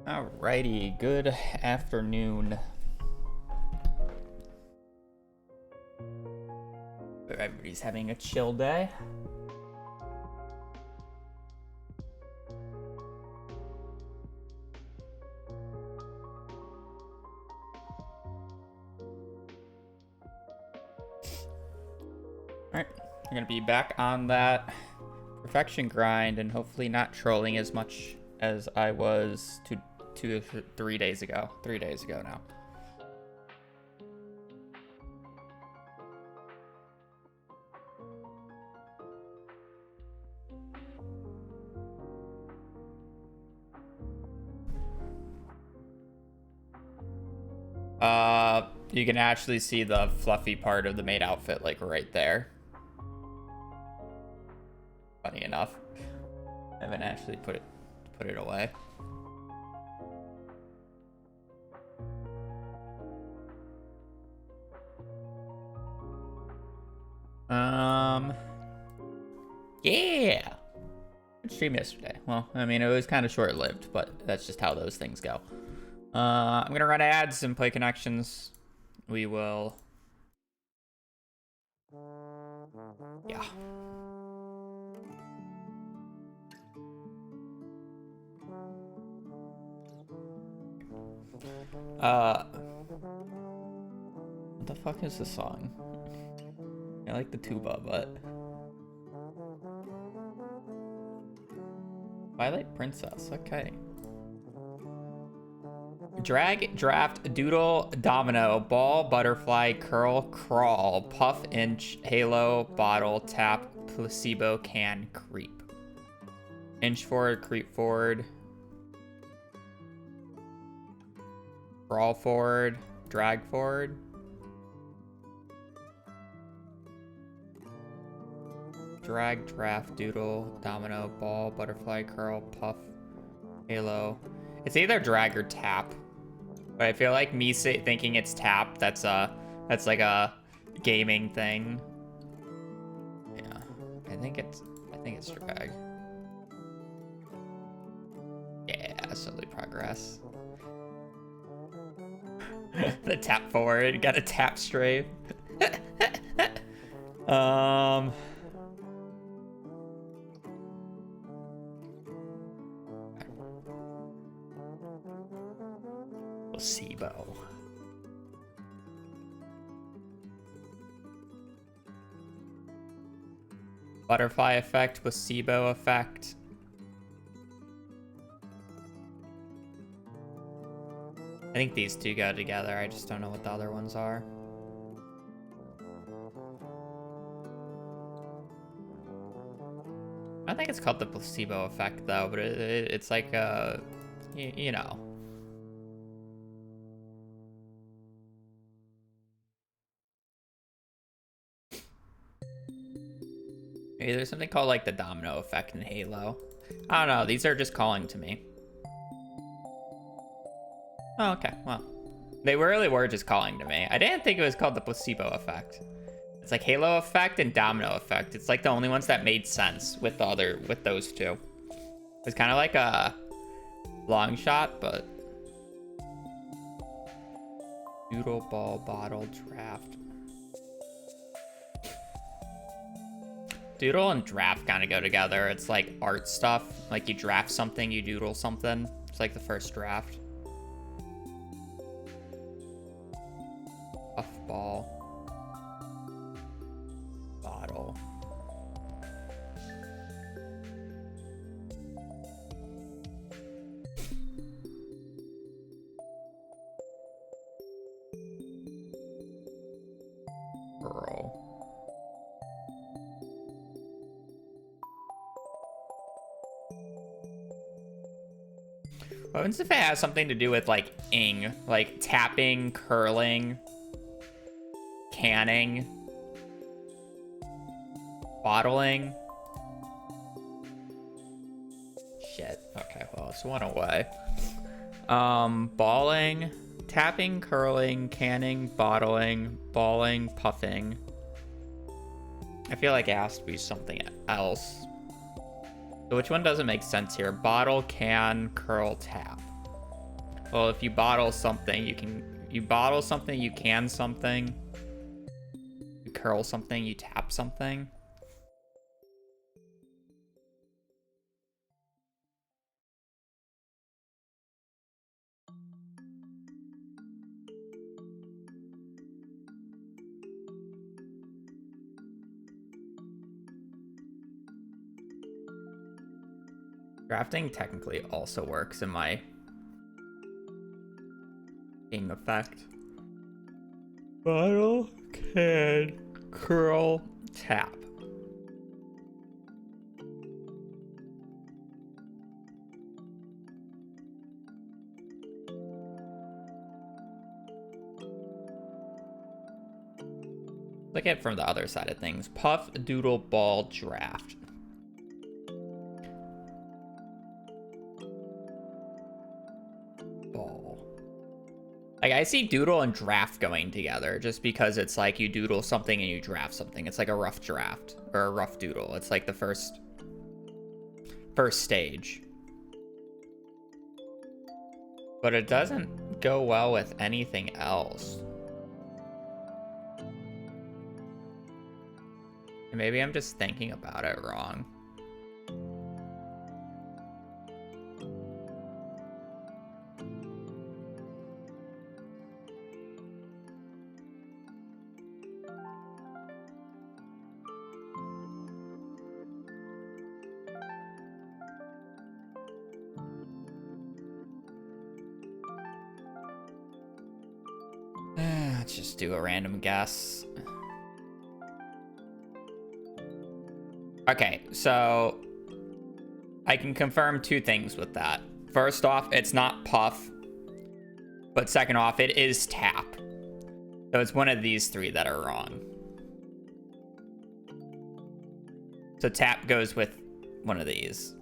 Alrighty, good afternoon. Everybody's having a chill day. Alright, I'm gonna be back on that perfection grind and hopefully not trolling as much as I was 3 days ago. 3 days ago now. You can actually see the fluffy part of the maid outfit, like right there. Funny enough, I haven't actually put it away. Yeah. Good stream yesterday. Well, I mean, it was kind of short-lived, but that's just how those things go. I'm gonna run ads and play connections. We will. Yeah. What the fuck is this song? I like the tuba, but Twilight Princess. Okay. Drag, draft, doodle, domino, ball, butterfly, curl, crawl, puff, inch, halo, bottle, tap, placebo, can, creep. Inch forward, creep forward. Crawl forward, drag forward. Drag, draft, doodle, domino, ball, butterfly, curl, puff, halo. It's either drag or tap. But I feel like me thinking it's tap, that's like a gaming thing. Yeah. I think it's drag. Yeah, slowly progress. The tap forward, got a tap strafe. Placebo. Butterfly effect, placebo effect. I think these two go together. I just don't know what the other ones are. I think it's called the placebo effect though, but it's like you know. Maybe there's something called like the domino effect in Halo. I don't know. These are just calling to me. Oh, okay. Well, they really were just calling to me. I didn't think it was called the placebo effect. It's like Halo effect and domino effect. It's like the only ones that made sense with those two. It's kind of like a long shot, but doodle, ball, bottle, draft. Doodle and draft kind of go together. It's like art stuff. Like you draft something, you doodle something. It's like the first draft. Puff ball. Bottle. Girl. What happens if it has something to do with like ing, like tapping, curling, canning, bottling? Shit. Okay, well, it's one away. Balling, tapping, curling, canning, bottling, balling, puffing. I feel like it has to be something else. So which one doesn't make sense here? Bottle, can, curl, tap. Well, if you bottle something, you bottle something, you can something. You curl something, you tap something. Drafting technically also works in my game effect. Bottle, can, curl, tap. Look at it from the other side of things. Puff, doodle, ball, draft. Ball. Like, I see doodle and draft going together just because it's like you doodle something and you draft something. It's like a rough draft or a rough doodle. It's like the first stage. But it doesn't go well with anything else. And maybe I'm just thinking about it wrong. Let's just do a random guess. Okay, so I can confirm two things with that. First off, it's not puff. But second off, it is tap. So it's one of these three that are wrong. So tap goes with one of these.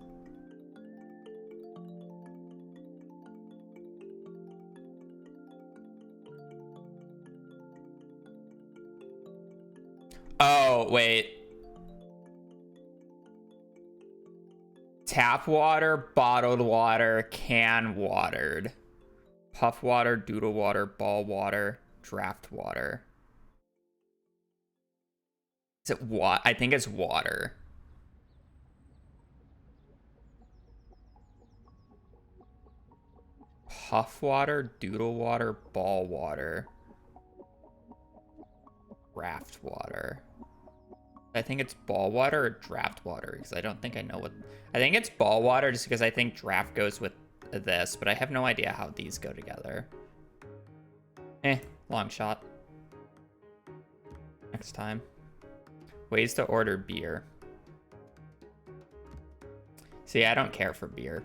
Oh, wait. Tap water, bottled water, can watered. Puff water, doodle water, ball water, draft water. Is it what? I think it's water. Puff water, doodle water, ball water. Draft water. I think it's ball water or draft water because I don't think I know what. I think it's ball water just because I think draft goes with this, but I have no idea how these go together. Long shot. Next time. Ways to order beer. See, I don't care for beer.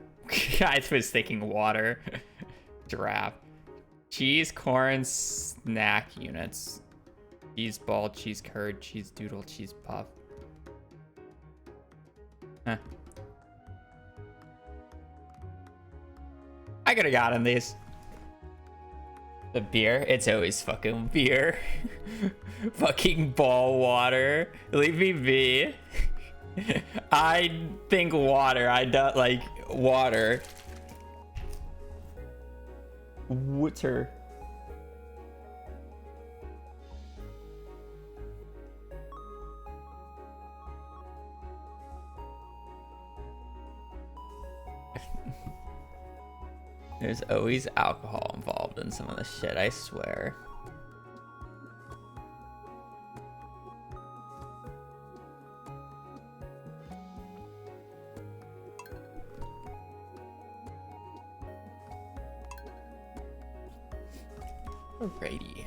I was thinking water. Draft. Cheese, corn, snack units. Cheese ball, cheese curd, cheese doodle, cheese puff. Huh. I could have gotten these. The beer? It's always fucking beer. Fucking ball water. Leave me be. I think water. I don't like water. Water. There's always alcohol involved in some of this shit, I swear. Alrighty.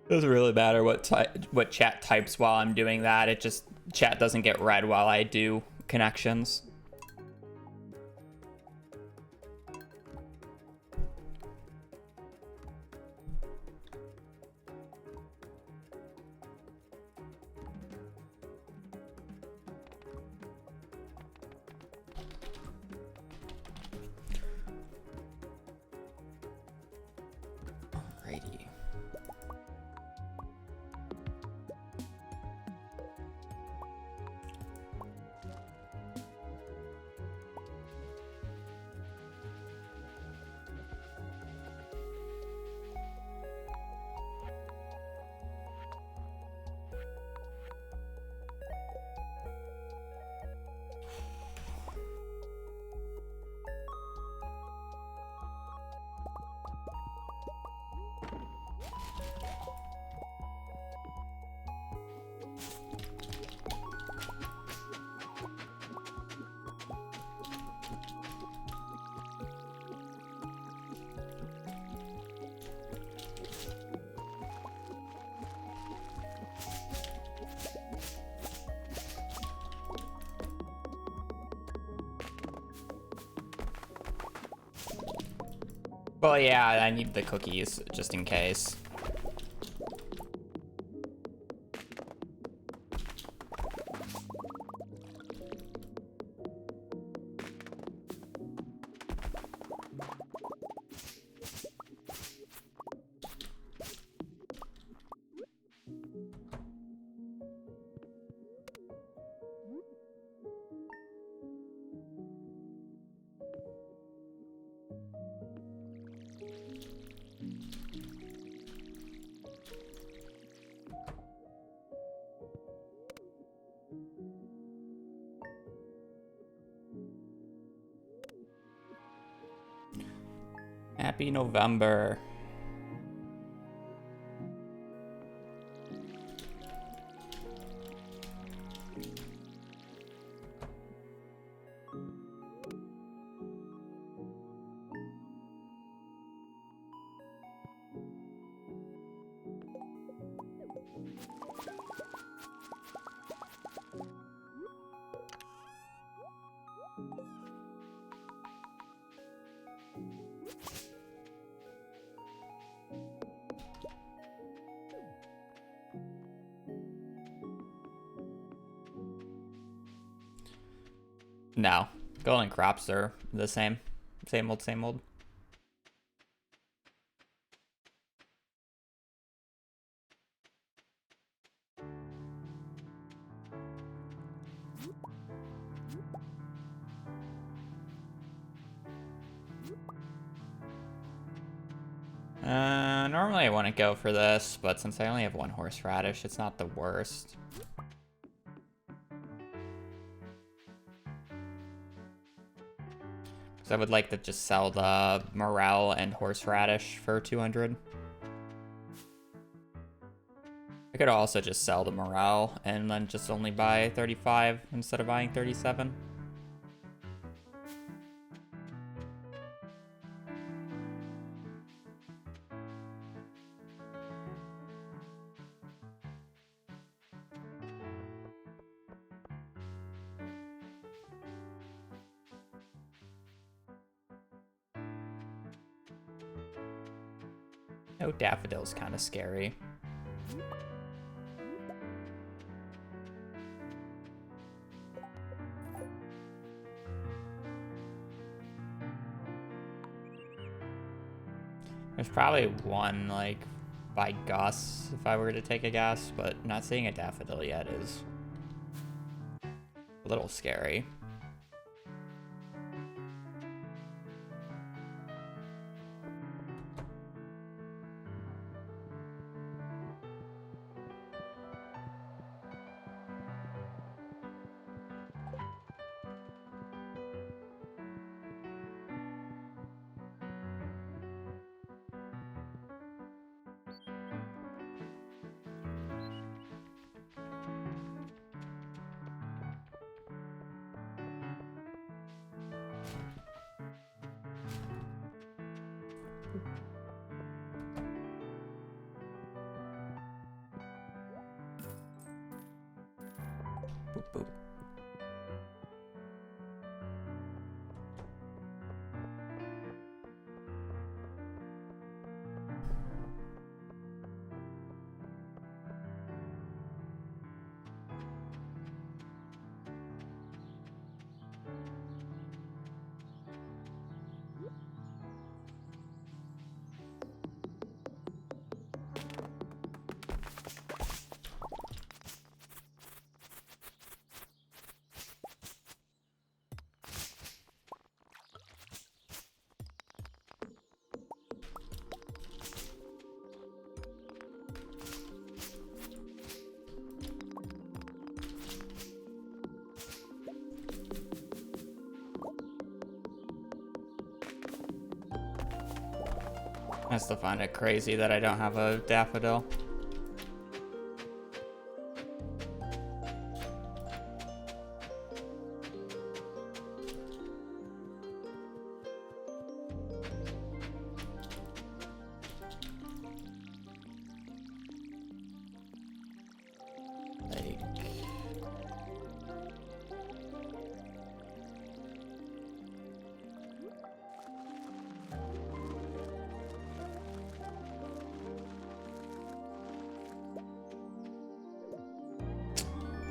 Doesn't really matter what chat types while I'm doing that. It just chat doesn't get read while I do connections. Alrighty. Well, yeah, I need the cookies just in case. Happy November. No. Golden crops are the same. Same old, same old. Normally I want to go for this, but since I only have one horseradish, it's not the worst. Because I would like to just sell the morel and horseradish for 200. I could also just sell the morel and then just only buy 35 instead of buying 37. No, daffodil's kind of scary. There's probably one, like, by Gus, if I were to take a guess, but not seeing a daffodil yet is a little scary. Boop, boop. I still find it crazy that I don't have a daffodil. Like...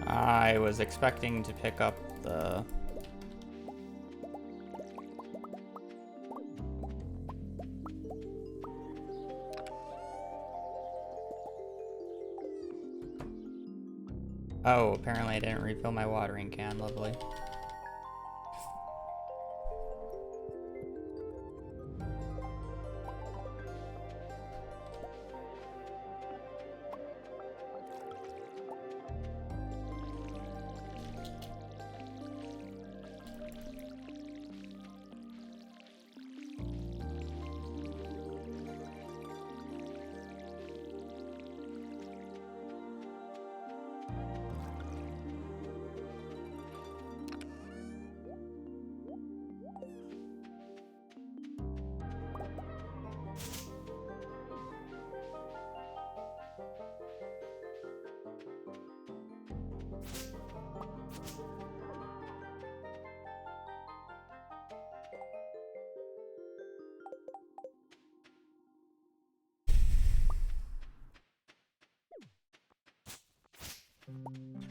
I was expecting to pick up the... Oh, apparently I didn't refill my watering can. Lovely.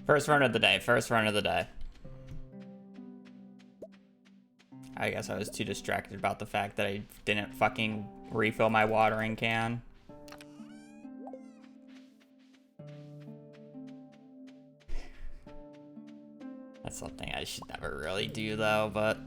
First run of the day, first run of the day. I guess I was too distracted about the fact that I didn't fucking refill my watering can. That's something I should never really do though, but...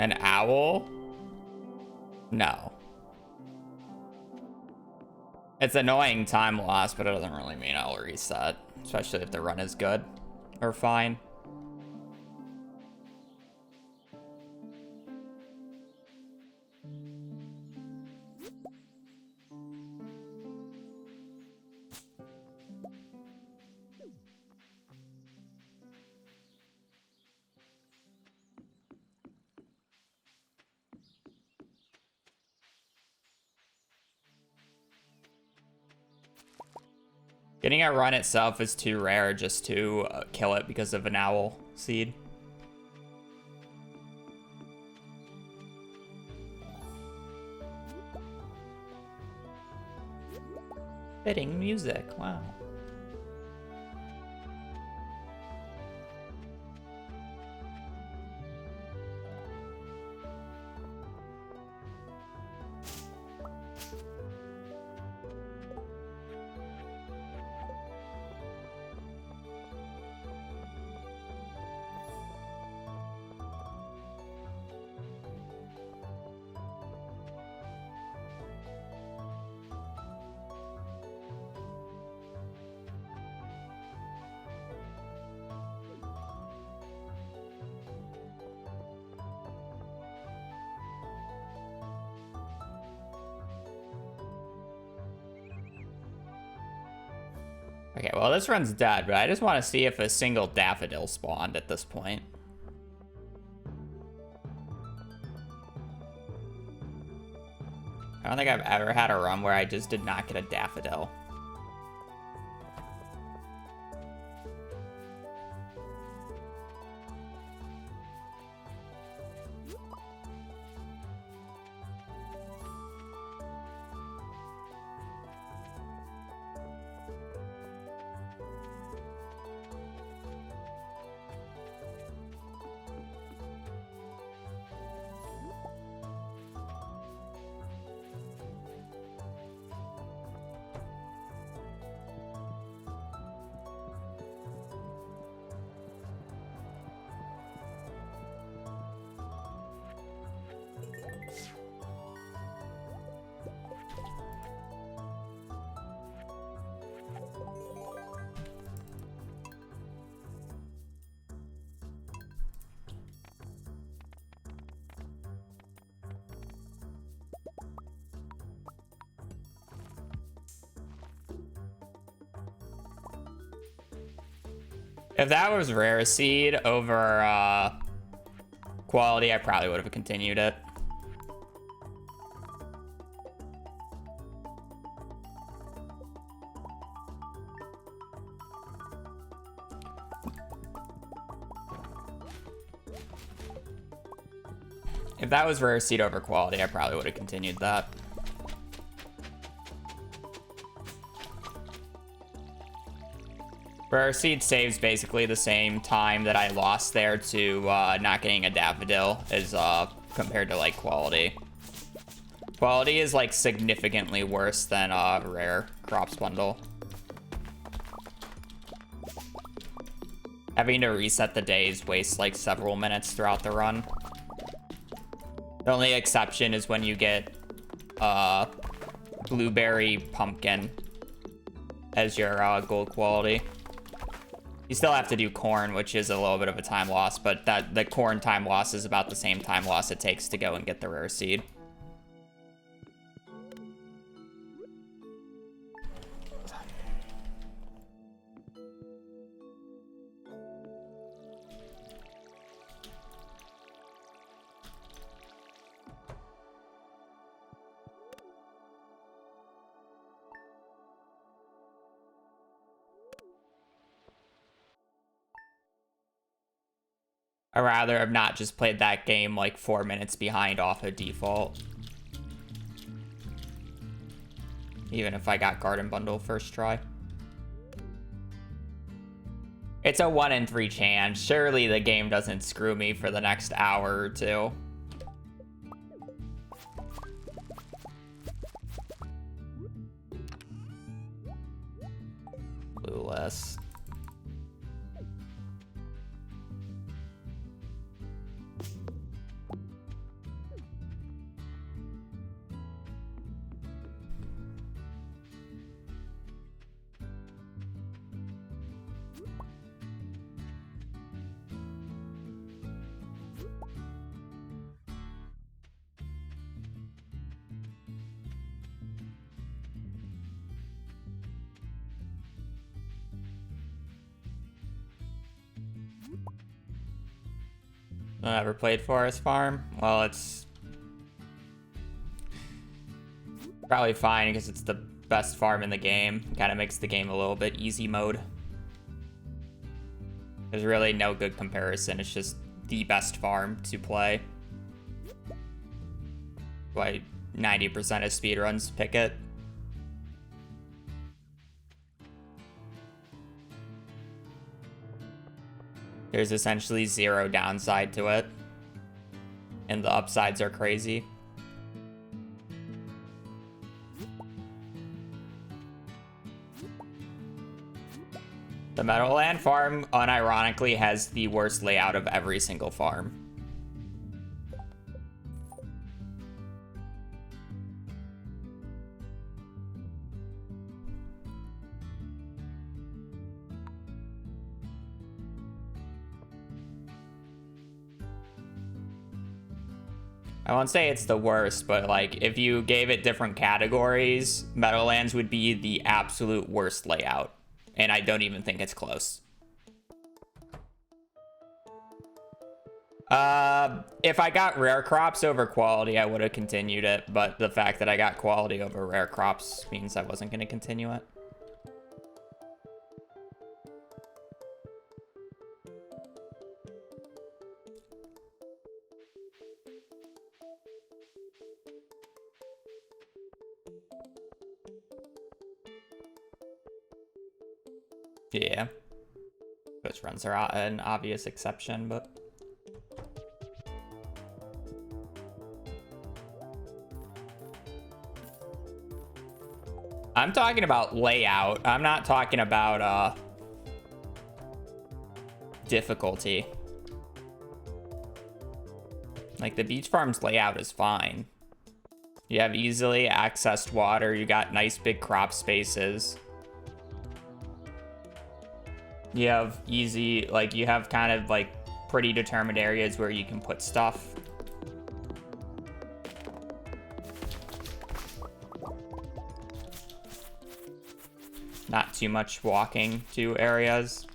An owl? No. It's annoying time loss, but it doesn't really mean I'll reset. Especially if the run is good. Or fine. Getting a run itself is too rare just to kill it because of an owl seed. Fitting music, wow. Okay, well, this run's dead, but I just want to see if a single daffodil spawned at this point. I don't think I've ever had a run where I just did not get a daffodil. If that was rare seed over quality, I probably would have continued it. If that was rare seed over quality, I probably would have continued that. Rare seed saves basically the same time that I lost there to not getting a daffodil as compared to like quality. Quality is like significantly worse than rare crops bundle. Having to reset the days wastes like several minutes throughout the run. The only exception is when you get blueberry pumpkin as your gold quality. You still have to do corn, which is a little bit of a time loss, but the corn time loss is about the same time loss it takes to go and get the rare seed. I'd rather have not just played that game like 4 minutes behind off of default. Even if I got Garden Bundle first try. It's a 1 in 3 chance. Surely the game doesn't screw me for the next hour or two. Clueless. I never played Forest Farm. Well, it's probably fine because it's the best farm in the game. Kind of makes the game a little bit easy mode. There's really no good comparison. It's just the best farm to play. Why 90% of speedruns pick it. There's essentially zero downside to it. And the upsides are crazy. The Meadowland farm, unironically, has the worst layout of every single farm. I won't say it's the worst, but like if you gave it different categories, Meadowlands would be the absolute worst layout. And I don't even think it's close. If I got rare crops over quality, I would have continued it. But the fact that I got quality over rare crops means I wasn't going to continue it. Yeah. Those runs are an obvious exception, but... I'm talking about layout. I'm not talking about, difficulty. Like, the beach farm's layout is fine. You have easily accessed water. You got nice big crop spaces. You have easy, like, you have kind of, like, pretty determined areas where you can put stuff. Not too much walking to areas.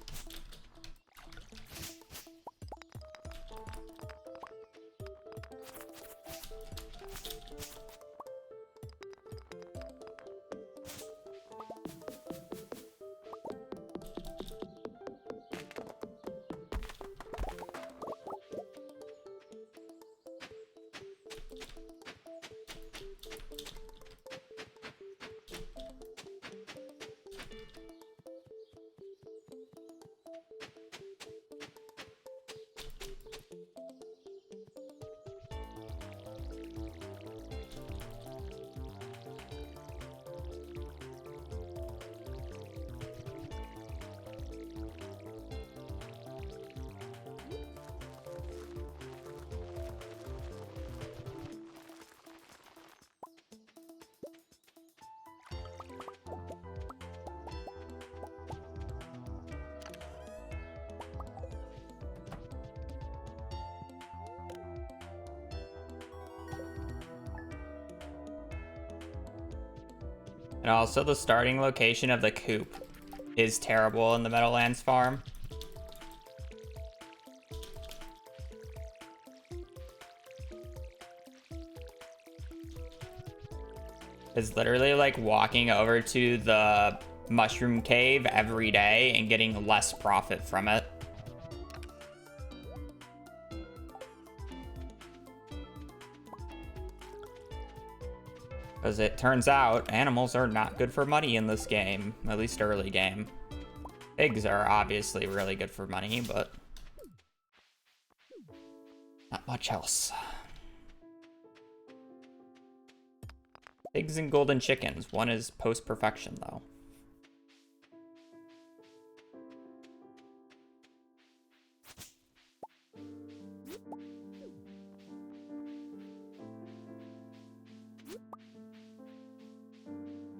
And also the starting location of the coop is terrible in the Meadowlands farm. It's literally like walking over to the mushroom cave every day and getting less profit from it. Because it turns out animals are not good for money in this game, at least early game. Pigs are obviously really good for money, but not much else. Pigs and golden chickens. One is post-perfection, though.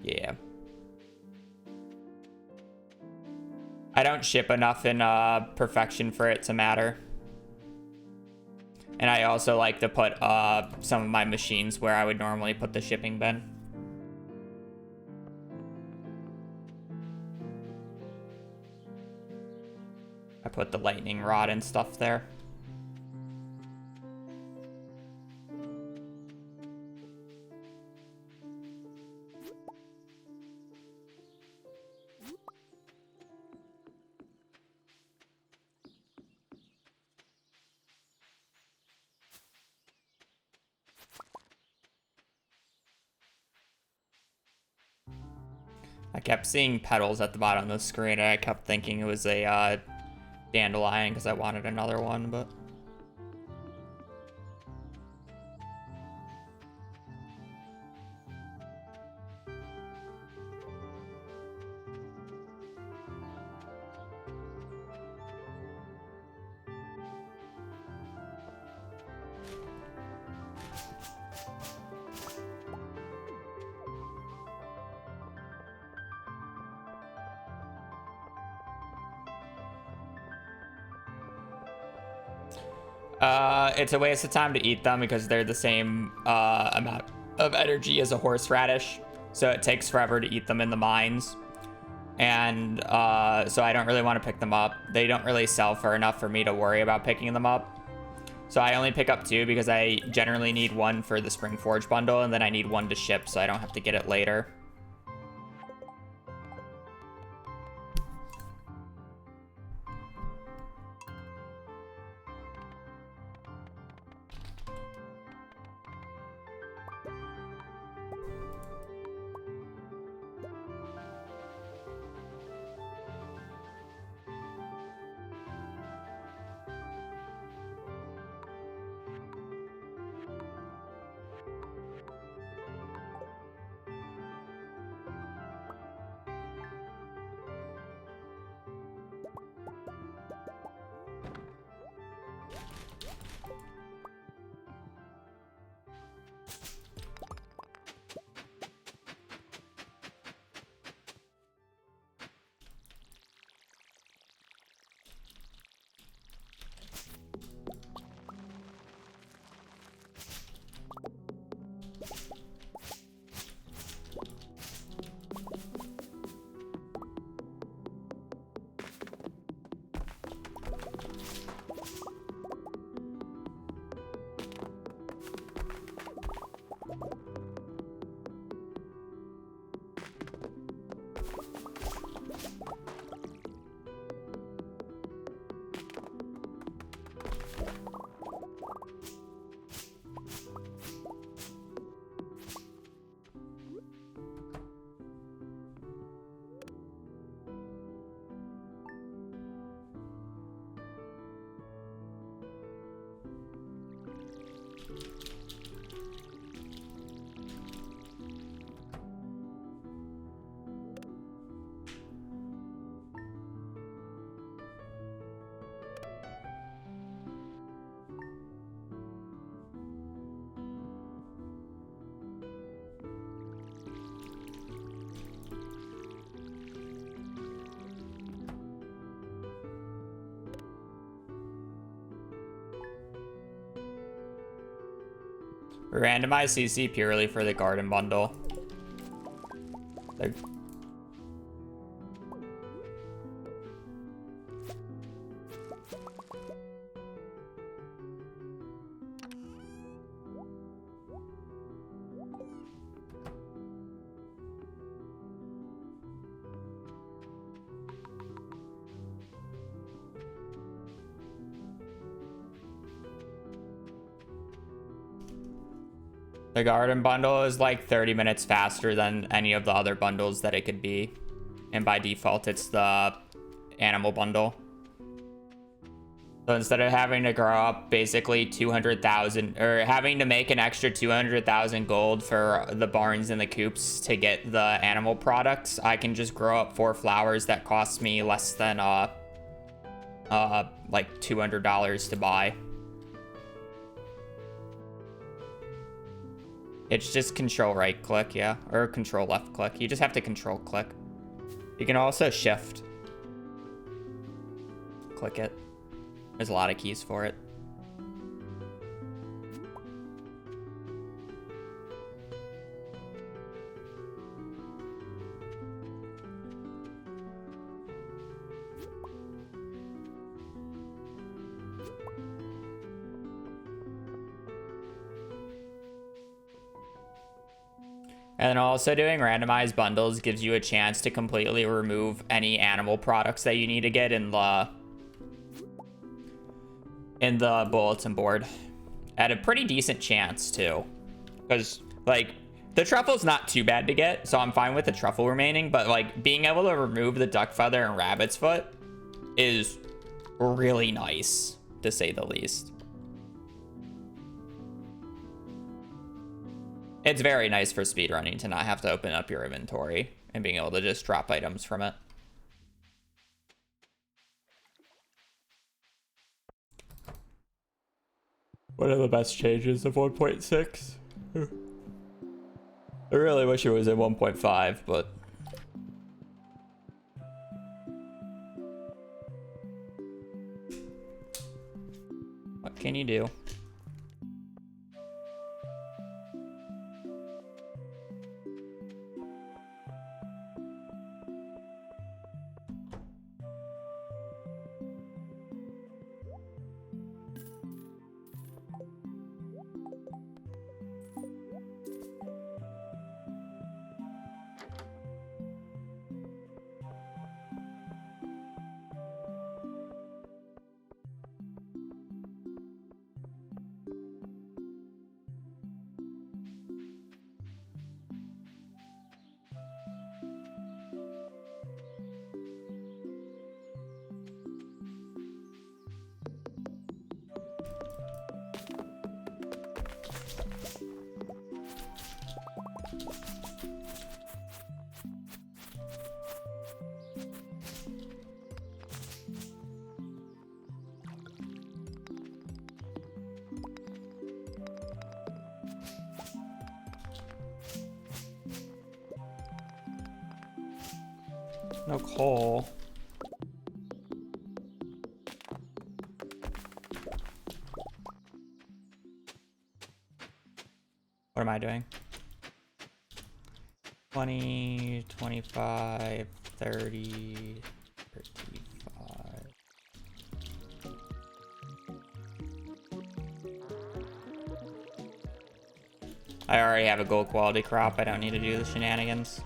Yeah. I don't ship enough in perfection for it to matter. And I also like to put some of my machines where I would normally put the shipping bin. I put the lightning rod and stuff there. I kept seeing petals at the bottom of the screen, and I kept thinking it was a dandelion because I wanted another one, but... It's a waste of time to eat them because they're the same amount of energy as a horseradish. So it takes forever to eat them in the mines. And so I don't really want to pick them up. They don't really sell for enough for me to worry about picking them up. So I only pick up 2 because I generally need 1 for the Spring Forge bundle, and then I need 1 to ship so I don't have to get it later. Randomize CC purely for the garden bundle. Like, the garden bundle is like 30 minutes faster than any of the other bundles that it could be. And by default, it's the animal bundle. So instead of having to grow up basically 200,000 or having to make an extra 200,000 gold for the barns and the coops to get the animal products, I can just grow up 4 flowers that cost me less than like $200 to buy. It's just control right click, yeah, or control left click. You just have to control click. You can also shift. Click it. There's a lot of keys for it. And then also doing randomized bundles gives you a chance to completely remove any animal products that you need to get in the bulletin board. At a pretty decent chance too. Because like the truffle's not too bad to get, so I'm fine with the truffle remaining, but like being able to remove the duck feather and rabbit's foot is really nice, to say the least. It's very nice for speedrunning to not have to open up your inventory and being able to just drop items from it. One of the best changes of 1.6. I really wish it was at 1.5, but... what can you do? No coal. What am I doing? 20, 25, 30, 35. I already have a gold quality crop. I don't need to do the shenanigans.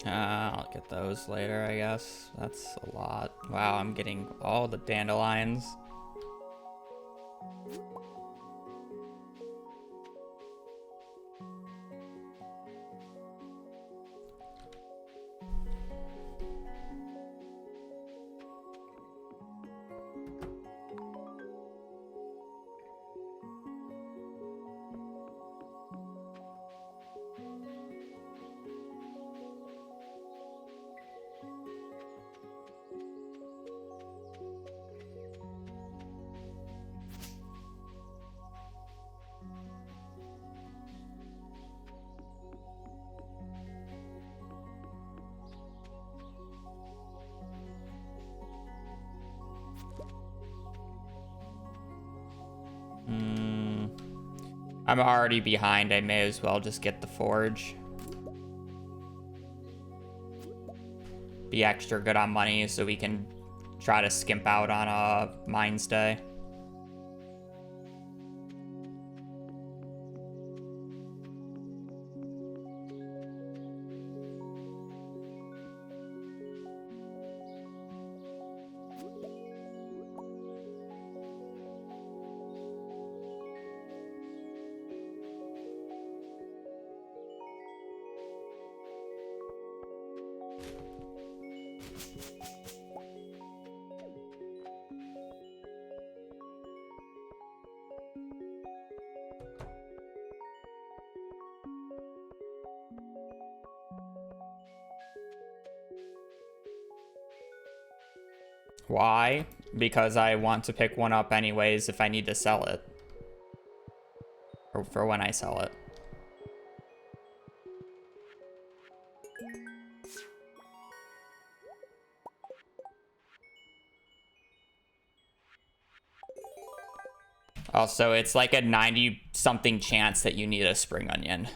I'll get those later, I guess. That's a lot. Wow, I'm getting all the dandelions. I'm already behind. I may as well just get the forge. Be extra good on money so we can try to skimp out on a mines day. Why? Because I want to pick one up anyways if I need to sell it. Or for when I sell it. Also, it's like a 90-something chance that you need a spring onion.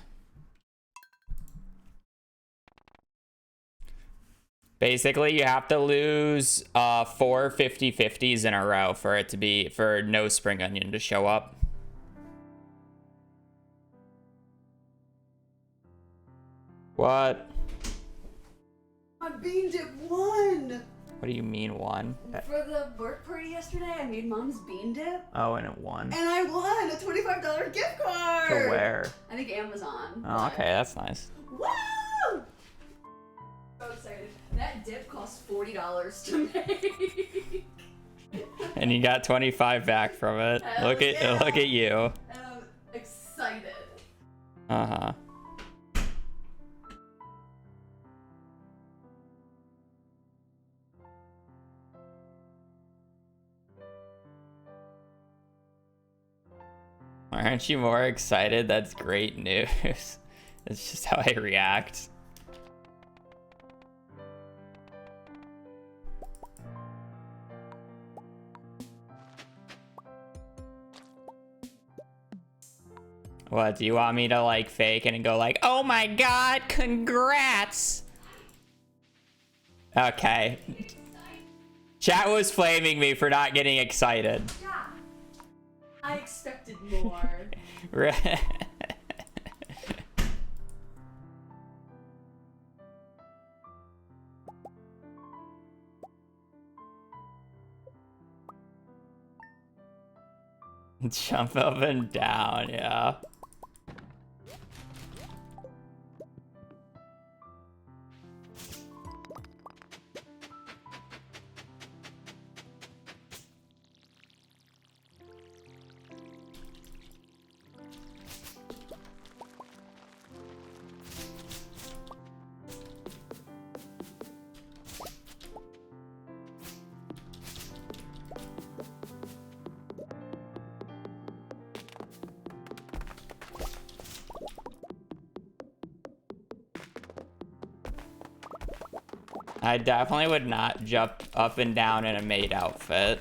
Basically, you have to lose 4 50-50s in a row for it to be, for no spring onion to show up. What? My bean dip won! What do you mean won? For the work party yesterday, I made Mom's bean dip. Oh, and it won. And I won a $25 gift card! To where? I think Amazon. Oh, okay, that's nice. Woo! So excited. That dip cost $40 to make. And you got 25 back from it. Look at you. And I'm excited. Uh-huh. Aren't you more excited? That's great news. That's just how I react. What, do you want me to like fake it and go like, oh my god, congrats? Okay. Chat was flaming me for not getting excited. Yeah. I expected more. Jump up and down, yeah. I definitely would not jump up and down in a maid outfit.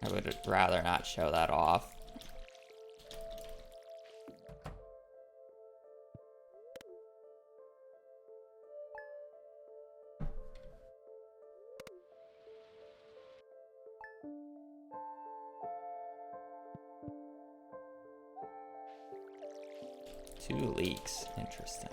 I would rather not show that off. Two leaks, interesting.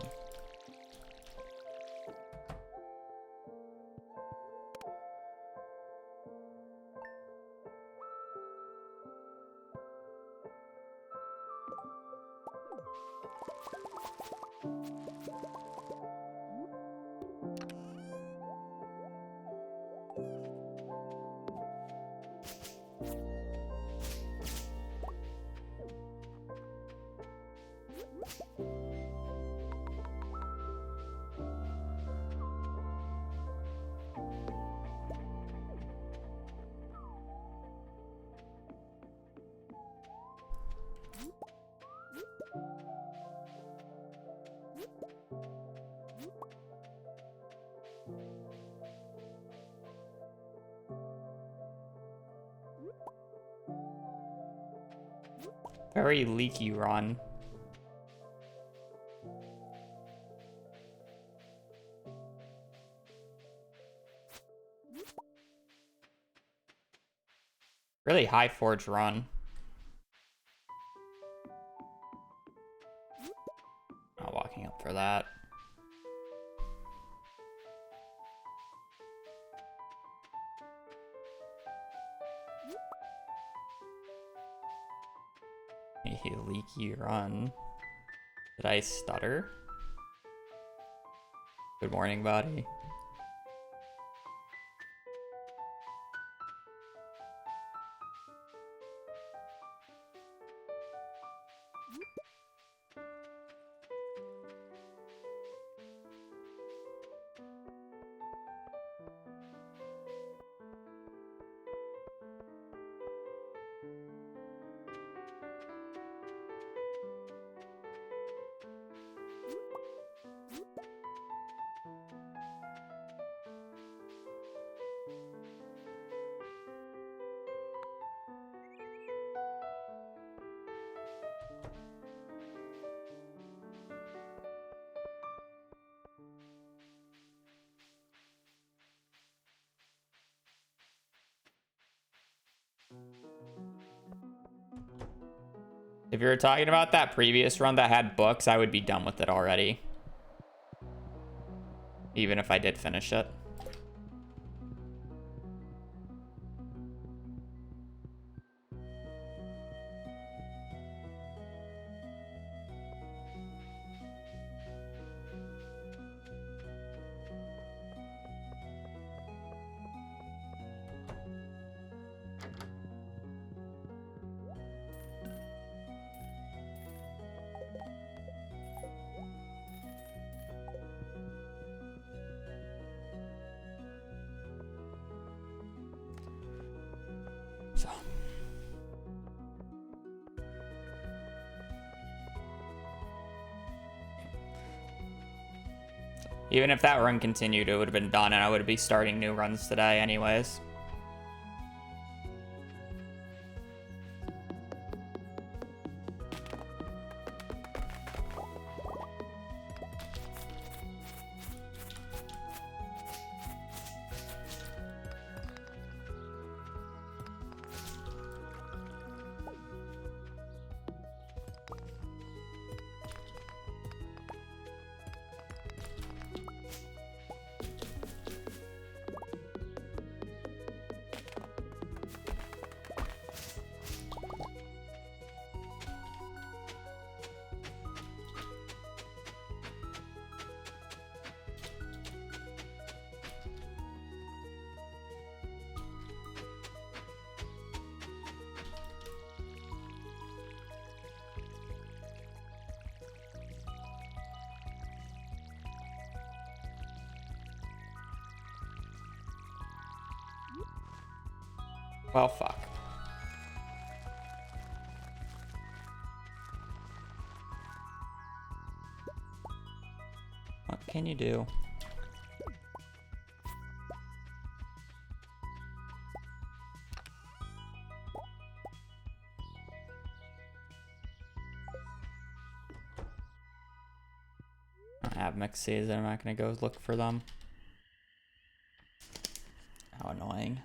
Very leaky run. Really high forge run. Not walking up for that. A leaky run. Did I stutter? Good morning, buddy. If you were talking about that previous run that had books, I would be done with it already. Even if I did finish it. So. Even if that run continued, it would have been done, and I would be starting new runs today anyways. Well, fuck. What can you do? have mixed seeds and I'm not gonna go look for them. How annoying.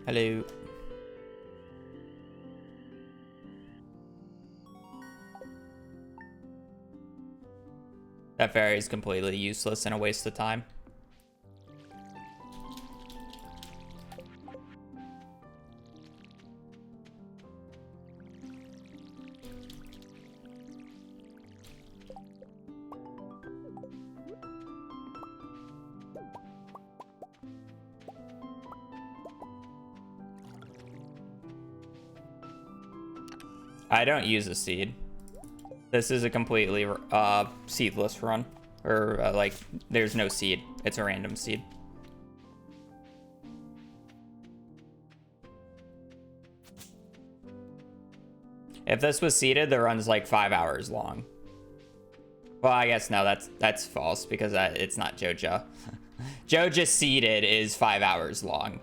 Hello. That fairy is completely useless and a waste of time. I don't use a seed. This is a completely seedless run. Or, like, there's no seed. It's a random seed. If this was seeded, the run's like 5 hours long. Well, I guess no, that's false because it's not Joja. Joja seeded is 5 hours long.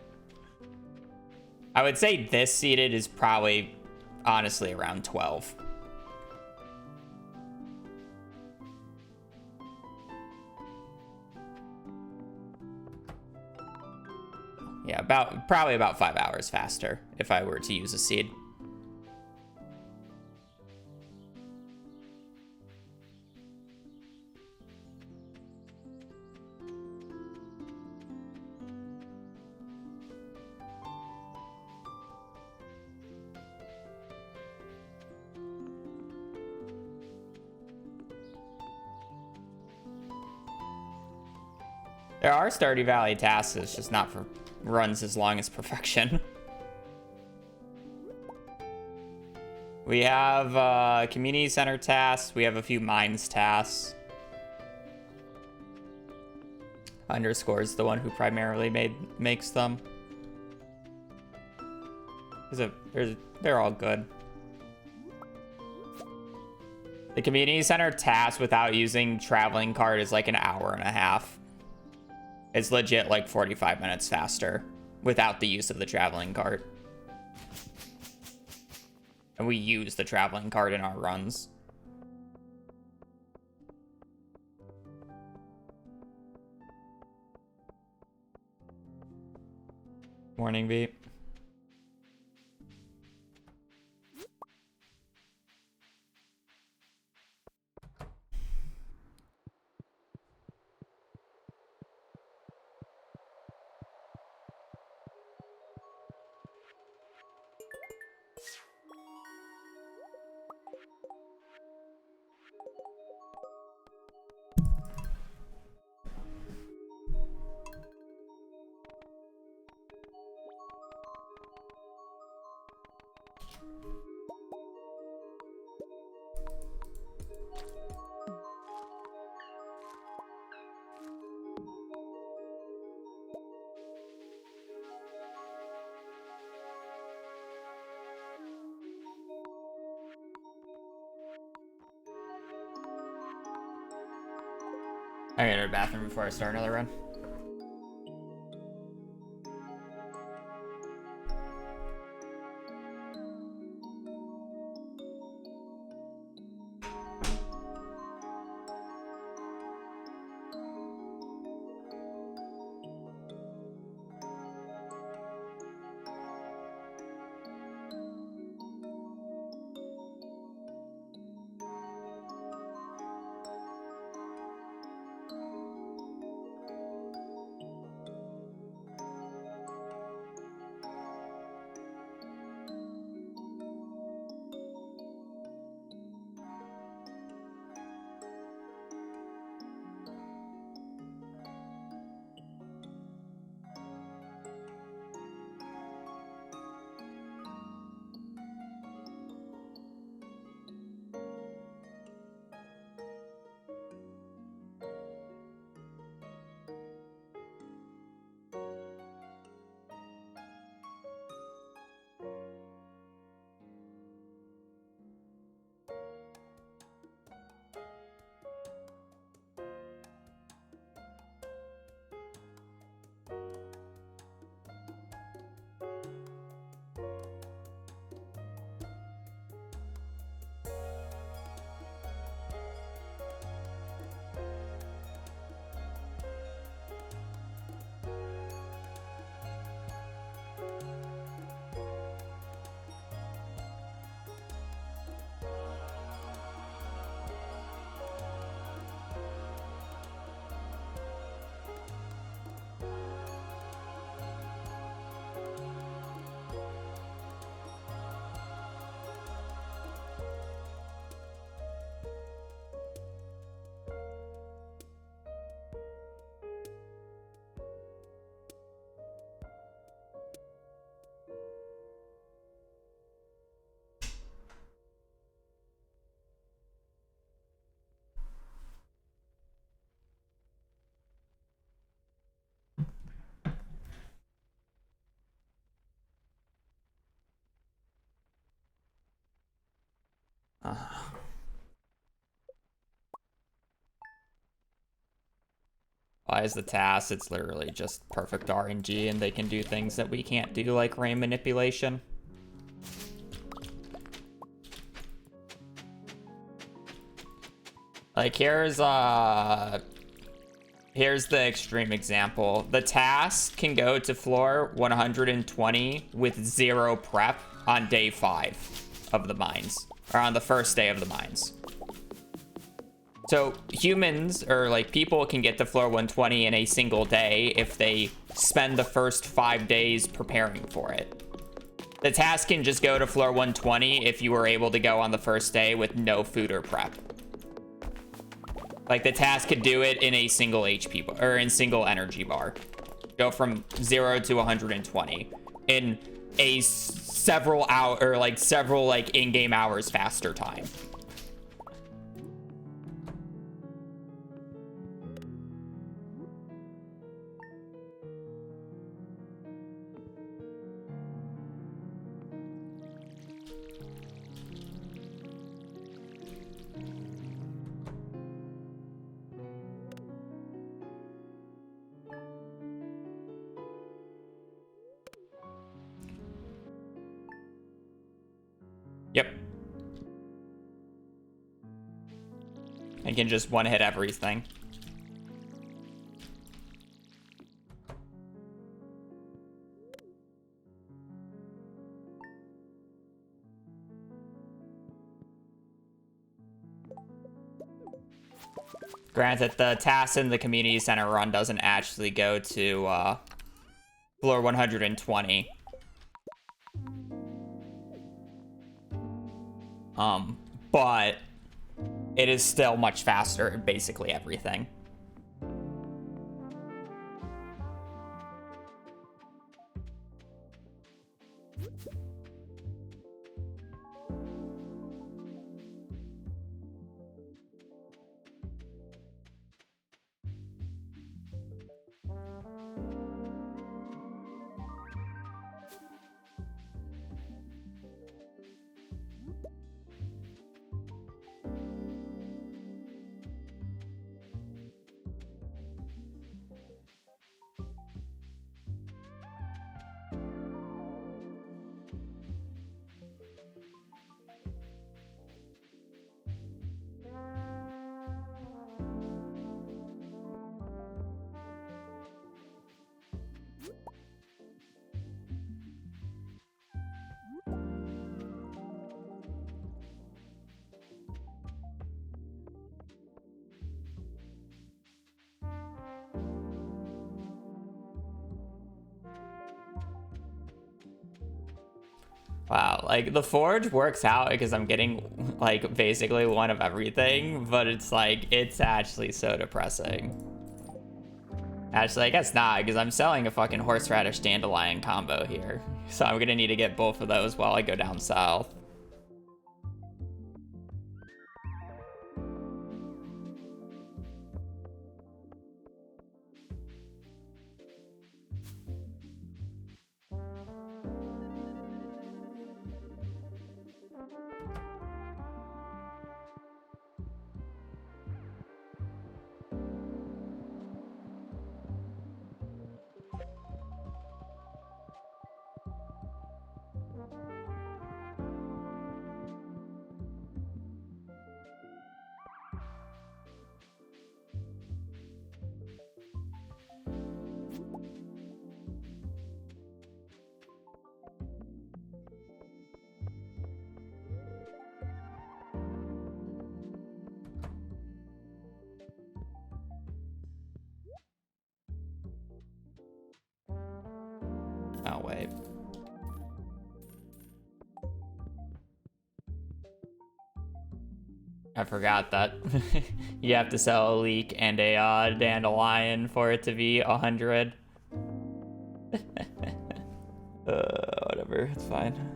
I would say this seeded is probably, honestly, around 12. Yeah, probably about 5 hours faster if I were to use a seed. There are Stardew Valley tasks, it's just not for runs as long as Perfection. We have community center tasks. We have a few mines tasks. Underscore is the one who primarily makes them. They're all good. The community center task without using traveling cart is like an hour and a half. It's legit like 45 minutes faster without the use of the traveling cart. And we use the traveling cart in our runs. Morning, V. I gotta go to the bathroom before I start another run. Why is the task? It's literally just perfect RNG, and they can do things that we can't do, like rain manipulation. Like, here's the extreme example. The task can go to floor 120 with 0 prep on day 5 of the mines, or on the first day of the mines. So humans, or like people, can get to floor 120 in a single day if they spend the first 5 days preparing for it. The task can just go to floor 120 if you were able to go on the first day with no food or prep. Like, the task could do it in a single HP bar, or in single energy bar. Go from 0 to 120 in a several in-game hours faster time. Yep. I can just one-hit everything. Granted, the task in the community center run doesn't actually go to floor 120. But it is still much faster in basically everything. Wow, like, the forge works out because I'm getting, like, basically one of everything, but it's, like, it's actually so depressing. Actually, I guess not, because I'm selling a fucking horseradish dandelion combo here. So I'm gonna need to get both of those while I go down south. Oh, wait. I forgot that you have to sell a leek and a dandelion for it to be 100. Whatever, it's fine.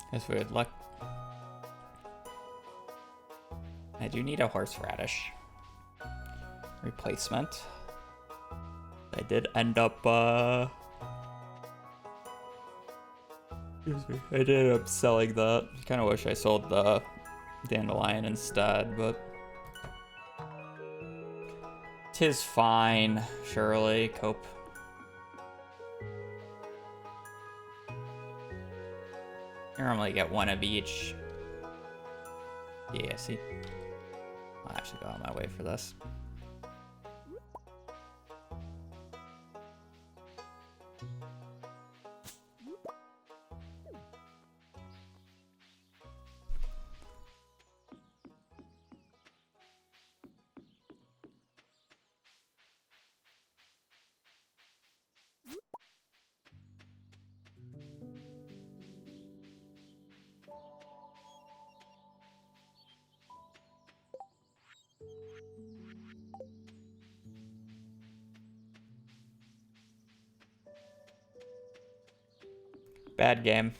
That's weird. Luck. I do need a horseradish replacement. I did end up, excuse me. I did end up selling that. Kind of wish I sold the dandelion instead, but 'tis fine. Surely, cope. I normally get one of each. Yeah, see? I'll actually go on my way for this. Bad game.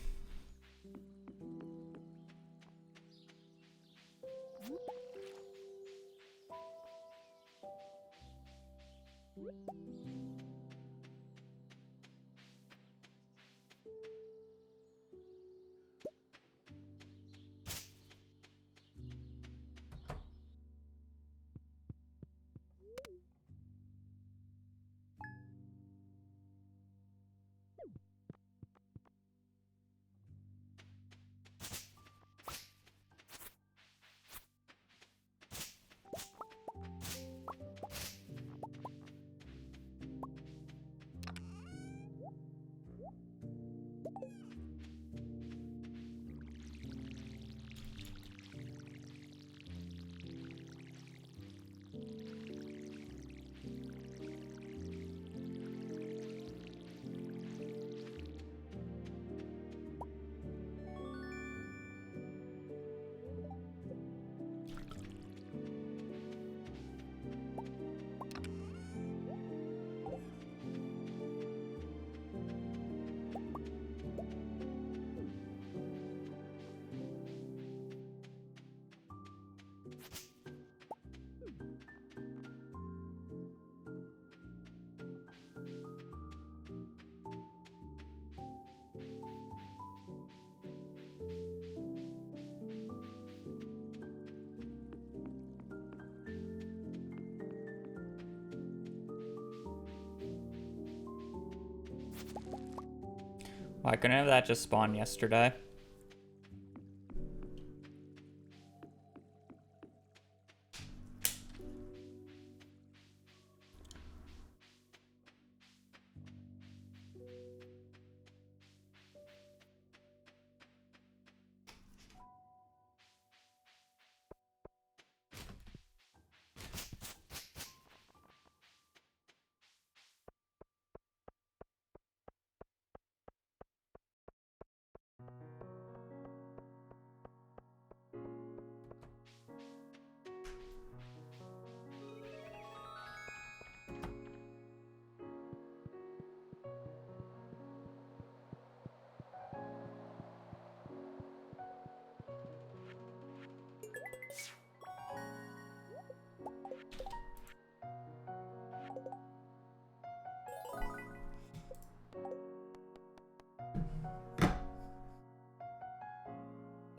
Why couldn't have that just spawn yesterday?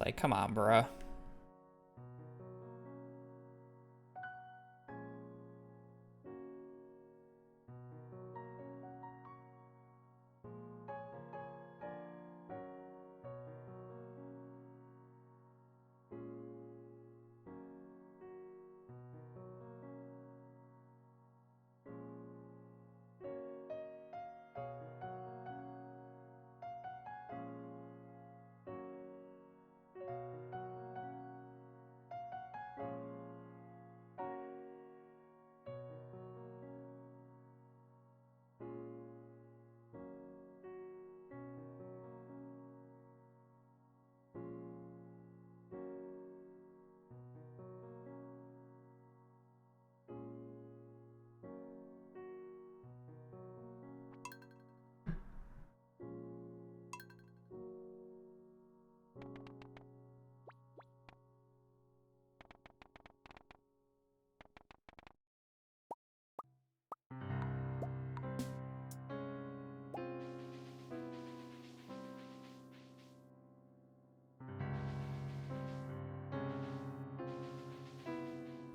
Like, come on, bruh.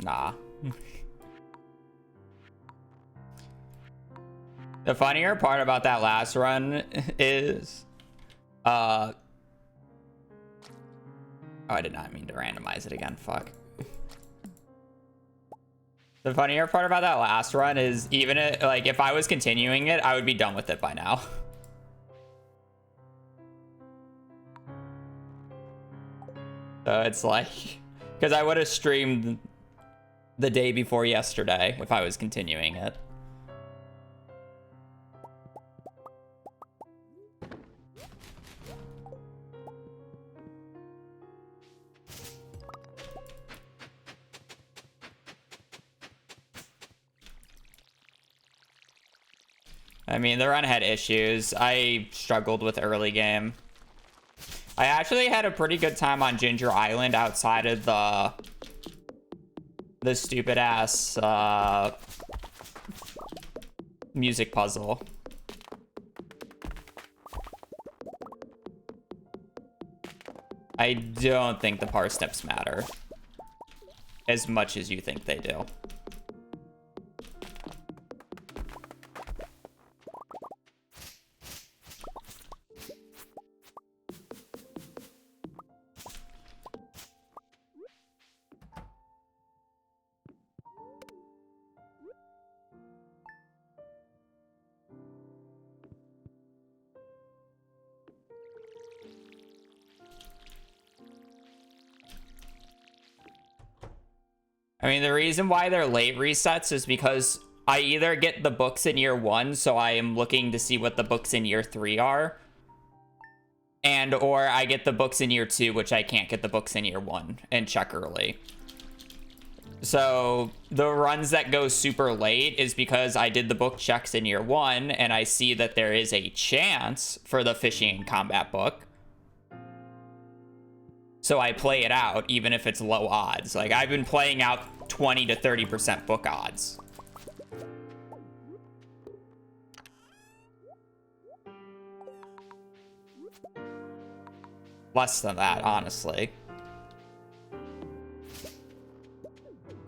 Nah. The funnier part about that last run is, oh, I did not mean to randomize it again. Fuck. The funnier part about that last run is even like if I was continuing it, I would be done with it by now. So it's like, because I would have streamed the day before yesterday if I was continuing it. I mean, the run had issues. I struggled with early game. I actually had a pretty good time on Ginger Island outside of the stupid ass music puzzle. I don't think the parsnips matter as much as you think they do. I mean, the reason why they're late resets is because I either get the books in year 1, so I am looking to see what the books in year 3 are, or I get the books in year 2, which I can't get the books in year 1 and check early. So the runs that go super late is because I did the book checks in year 1 and I see that there is a chance for the fishing and combat book. So I play it out even if it's low odds. Like, I've been playing out 20 to 30% book odds. Less than that, honestly.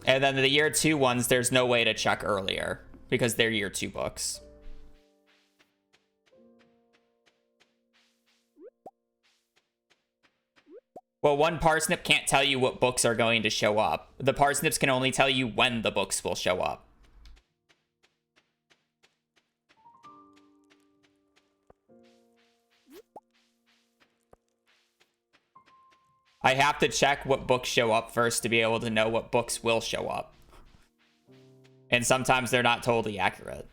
And then the year 2 ones, there's no way to check earlier because they're year 2 books. Well, one parsnip can't tell you what books are going to show up. The parsnips can only tell you when the books will show up. I have to check what books show up first to be able to know what books will show up. And sometimes they're not totally accurate.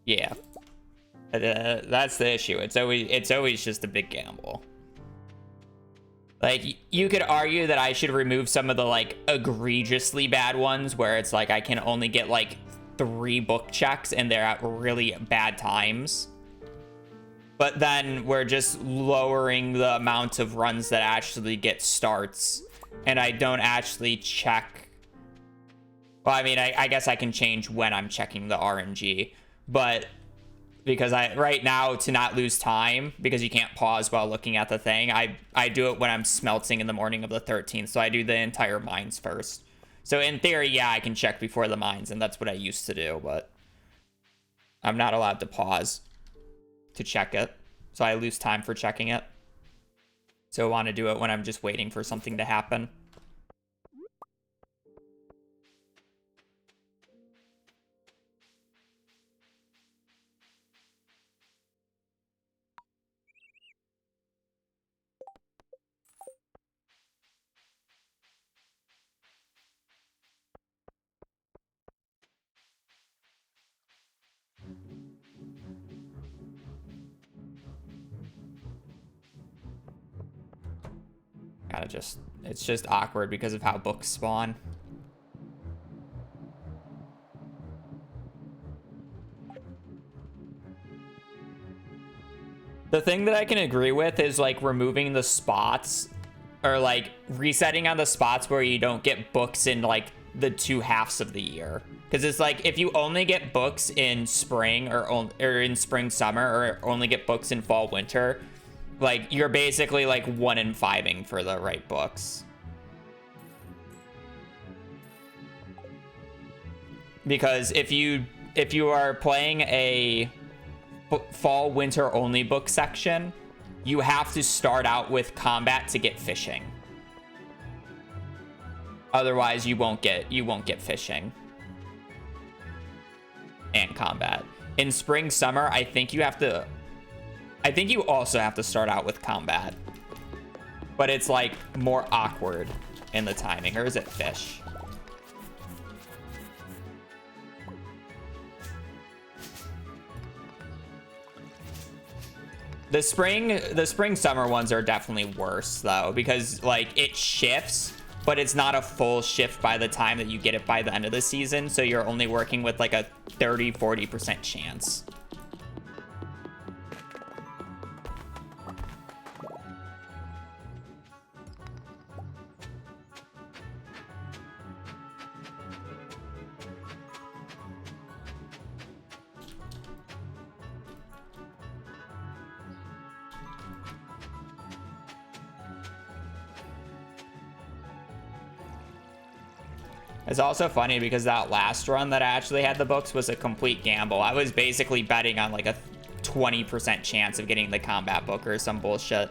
Yeah. That's the issue. It's always just a big gamble. Like, you could argue that I should remove some of the, like, egregiously bad ones where it's like I can only get, like, 3 book checks and they're at really bad times. But then we're just lowering the amount of runs that actually get starts. And I don't actually check. Well, I mean, I guess I can change when I'm checking the RNG. But because right now, to not lose time, because you can't pause while looking at the thing, I do it when I'm smelting in the morning of the 13th, so I do the entire mines first. So in theory, yeah, I can check before the mines, and that's what I used to do, but I'm not allowed to pause to check it, so I lose time for checking it. So I want to do it when I'm just waiting for something to happen. It's just awkward because of how books spawn. The thing that I can agree with is like removing the spots, or like resetting on the spots where you don't get books in like the 2 halves of the year. Because it's like if you only get books in spring or in spring summer, or only get books in fall winter, like you're basically like 1 in 5ing for the right books. Because if you are playing a fall winter only book section, you have to start out with combat to get fishing. Otherwise you won't get fishing and combat. In spring summer, I think you also have to start out with combat, but it's like more awkward in the timing. Or is it fish? The spring summer ones are definitely worse though, because like it shifts, but it's not a full shift by the time that you get it by the end of the season, so you're only working with like a 30-40% chance. It's also funny because that last run that I actually had the books was a complete gamble. I was basically betting on like a 20% chance of getting the combat book or some bullshit.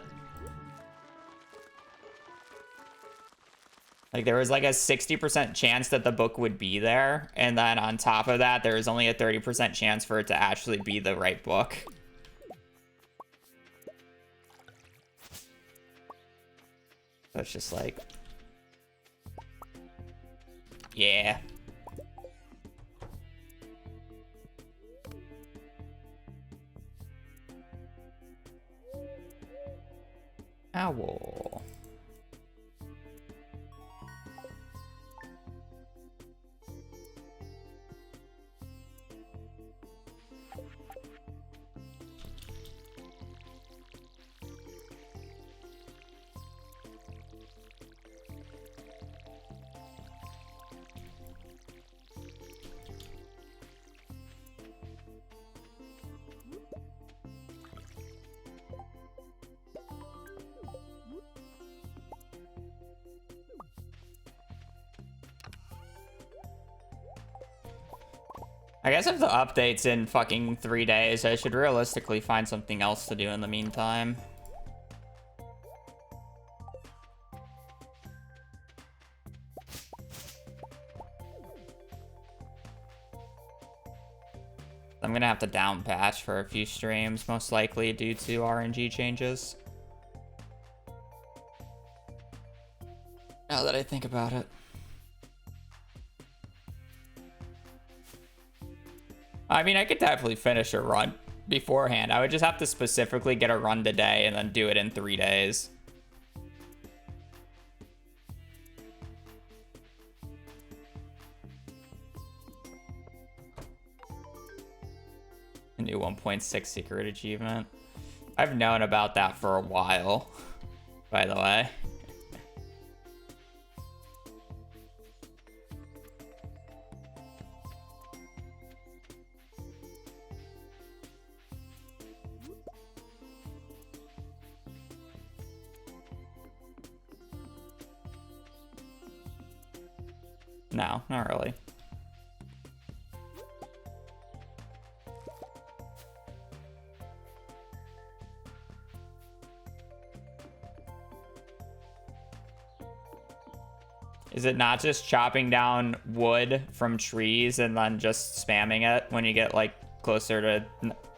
Like there was like a 60% chance that the book would be there, and then on top of that, there was only a 30% chance for it to actually be the right book. So it's just like, yeah. Owl. I guess if the update's in fucking 3 days, I should realistically find something else to do in the meantime. I'm gonna have to down patch for a few streams, most likely due to RNG changes. Now that I think about it. I mean, I could definitely finish a run beforehand. I would just have to specifically get a run today and then do it in 3 days. A new 1.6 secret achievement. I've known about that for a while, by the way. No, not really. Is it not just chopping down wood from trees and then just spamming it when you get like closer to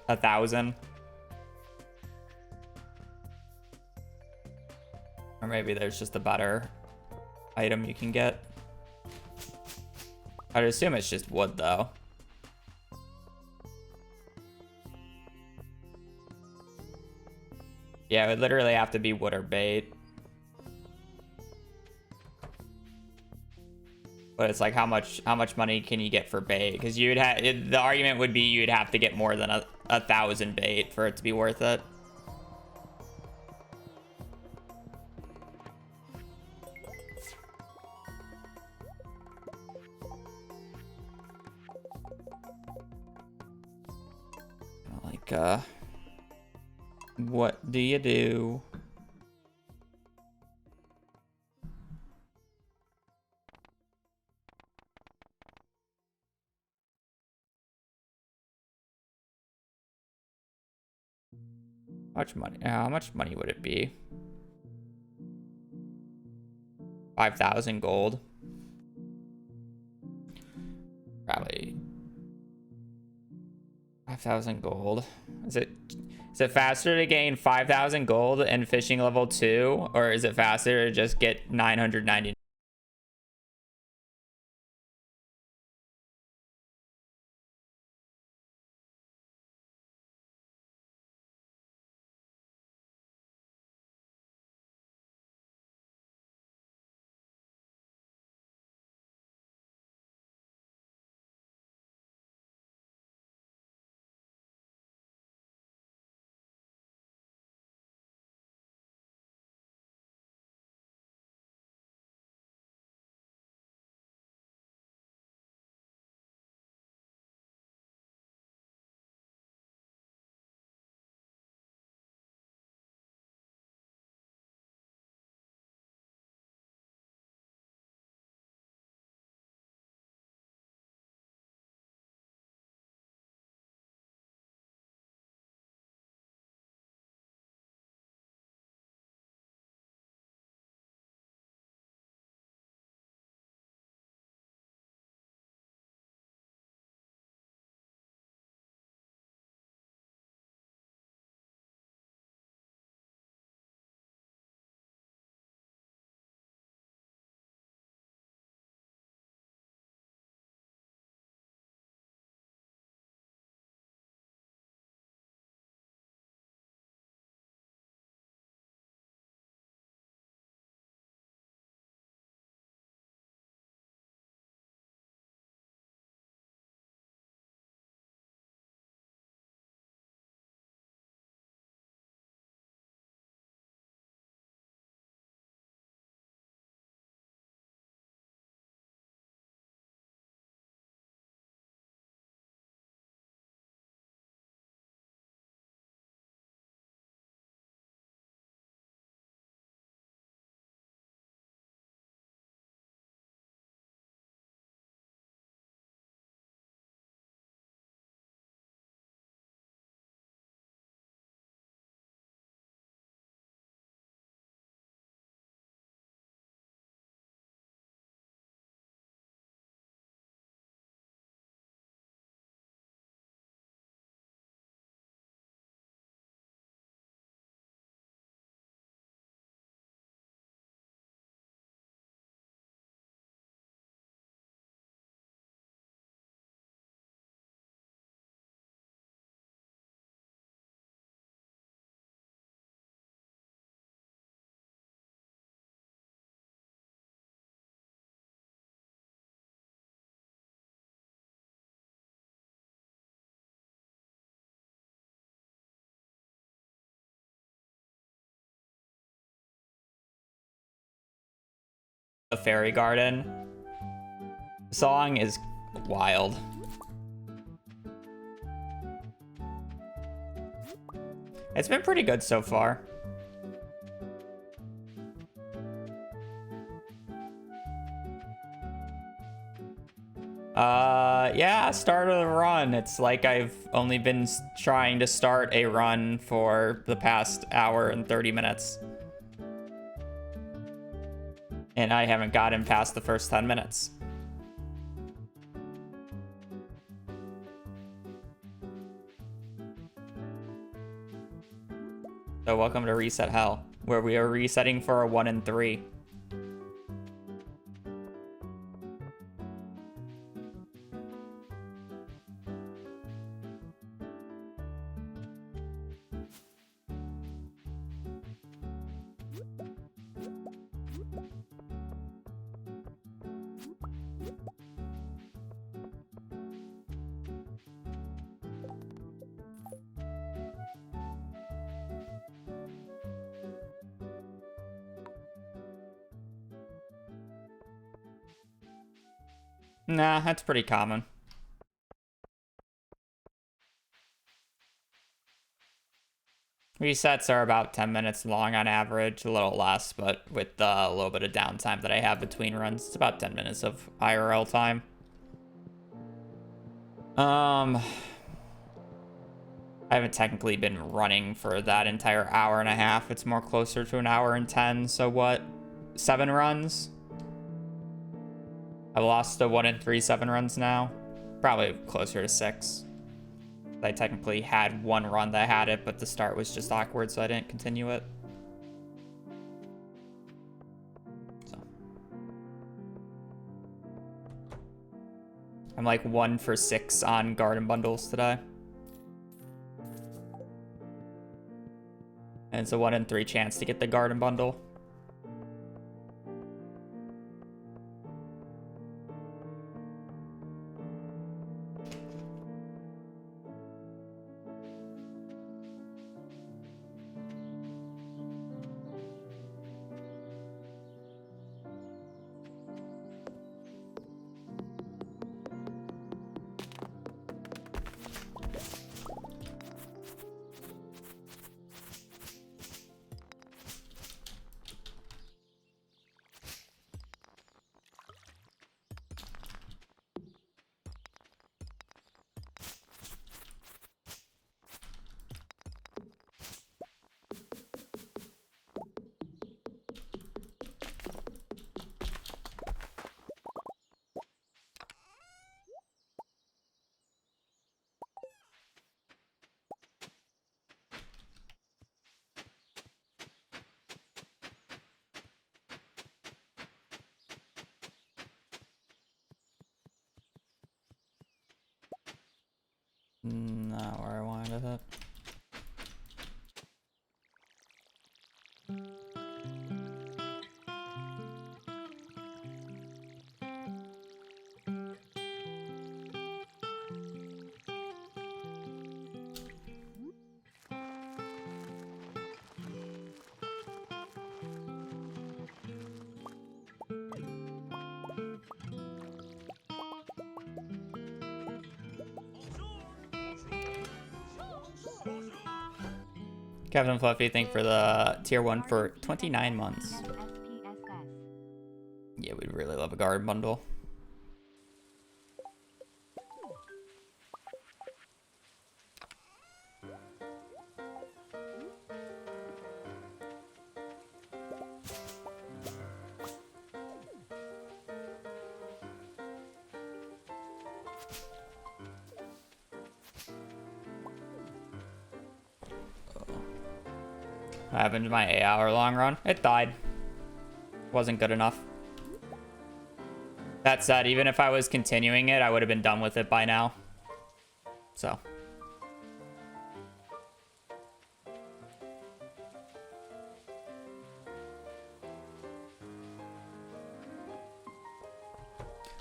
1,000? Or maybe there's just a better item you can get. I'd assume it's just wood though. Yeah, it would literally have to be wood or bait. But it's like how much money can you get for bait? Because you'd have the argument would be you'd have to get more than 1,000 bait for it to be worth it. Like what do you do? How much money would it be? 5,000 gold. Probably 5,000 gold. Is it faster to gain 5,000 gold and fishing level 2, or is it faster to just get 990? The Fairy Garden song is wild. It's been pretty good so far. Yeah, start of the run. It's like I've only been trying to start a run for the past hour and 30 minutes. And I haven't gotten past the first 10 minutes. So welcome to Reset Hell, where we are resetting for a 1 and 3. Nah, that's pretty common. Resets are about 10 minutes long on average, a little less, but with a little bit of downtime that I have between runs, it's about 10 minutes of IRL time. I haven't technically been running for that entire hour and a half. It's more closer to an hour and 10, so what? 7 runs? I've lost to 1 and 3 7 runs now. Probably closer to 6. I technically had 1 run that had it, but the start was just awkward, so I didn't continue it. So. I'm like 1 for 6 on garden bundles today. And it's a 1 in 3 chance to get the garden bundle. Not where I wanted it. Captain Fluffy, thank you for the tier 1 for 29 months. Yeah, we'd really love a garden bundle. What happened to my 8-hour long run? It died. Wasn't good enough. That said, even if I was continuing it, I would have been done with it by now. So.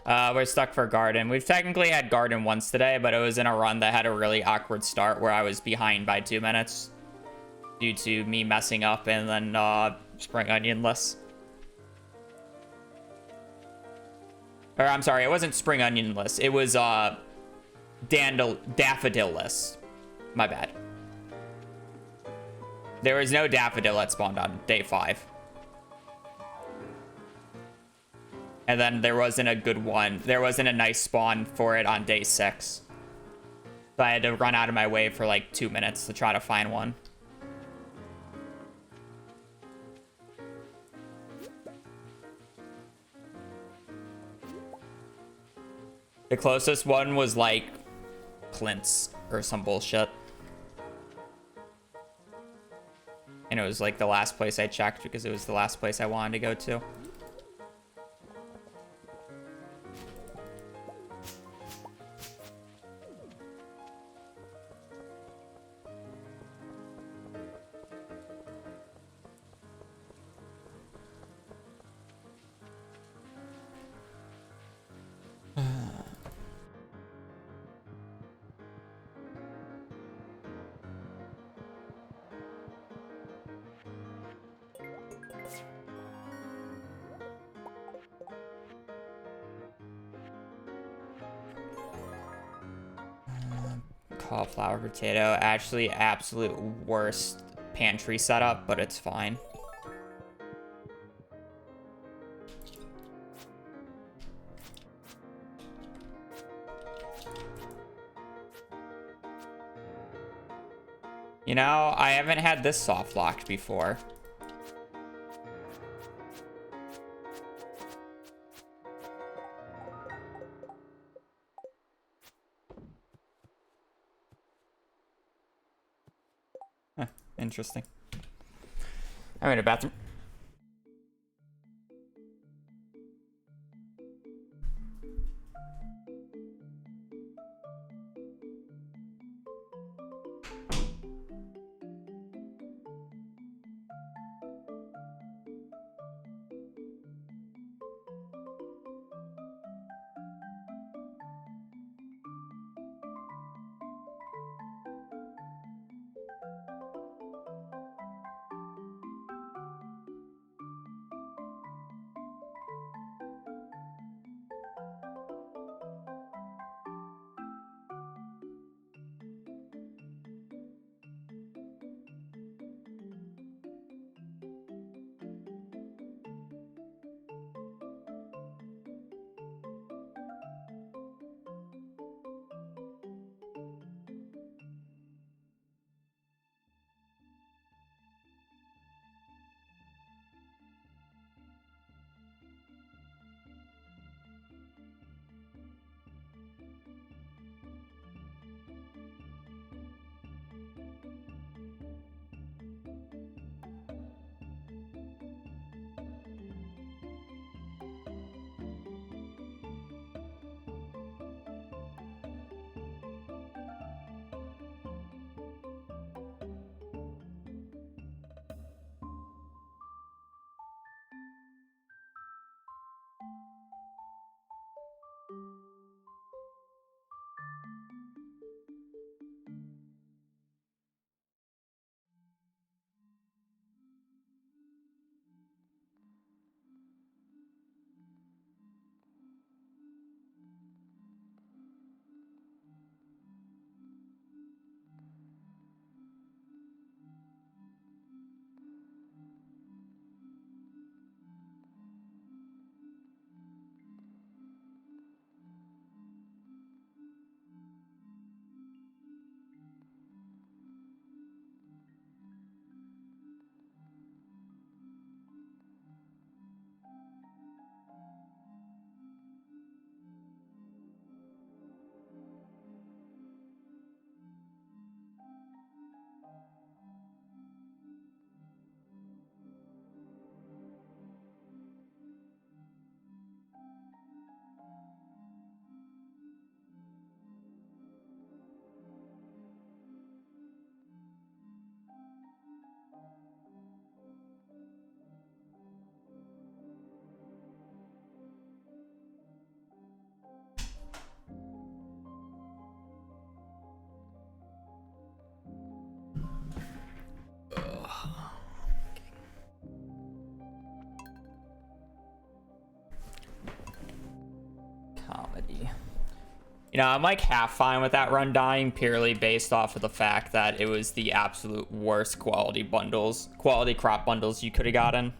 We're stuck for garden. We've technically had garden once today, but it was in a run that had a really awkward start where I was behind by 2 minutes due to me messing up and then spring onionless. Or I'm sorry, it wasn't spring onionless. It was daffodil-less. My bad. There was no daffodil that spawned on day 5. And then there wasn't a good one. There wasn't a nice spawn for it on day 6. So I had to run out of my way for like 2 minutes to try to find one. The closest one was like Clint's or some bullshit. And it was like the last place I checked because it was the last place I wanted to go to. Cauliflower potato, actually absolute worst pantry setup, but it's fine. You know, I haven't had this soft locked before. Huh, interesting. I'm in a bathroom. Comedy. You know, I'm like half fine with that run dying purely based off of the fact that it was the absolute worst quality crop bundles you could have gotten.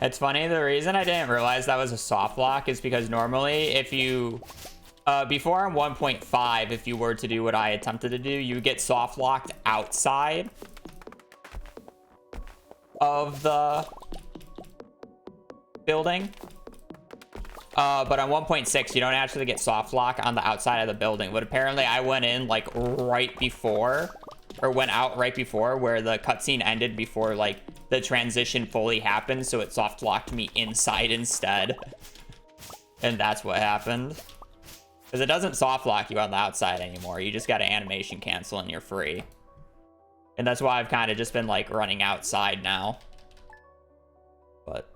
It's funny, the reason I didn't realize that was a soft lock is because normally if you, before on 1.5, if you were to do what I attempted to do, you get soft locked outside of the building. But on 1.6, you don't actually get soft lock on the outside of the building. But apparently I went in like right before, or went out right before where the cutscene ended before like the transition fully happened. So it soft locked me inside instead. And that's what happened. Because it doesn't soft lock you on the outside anymore. You just got to animation cancel and you're free. And that's why I've kind of just been like running outside now. But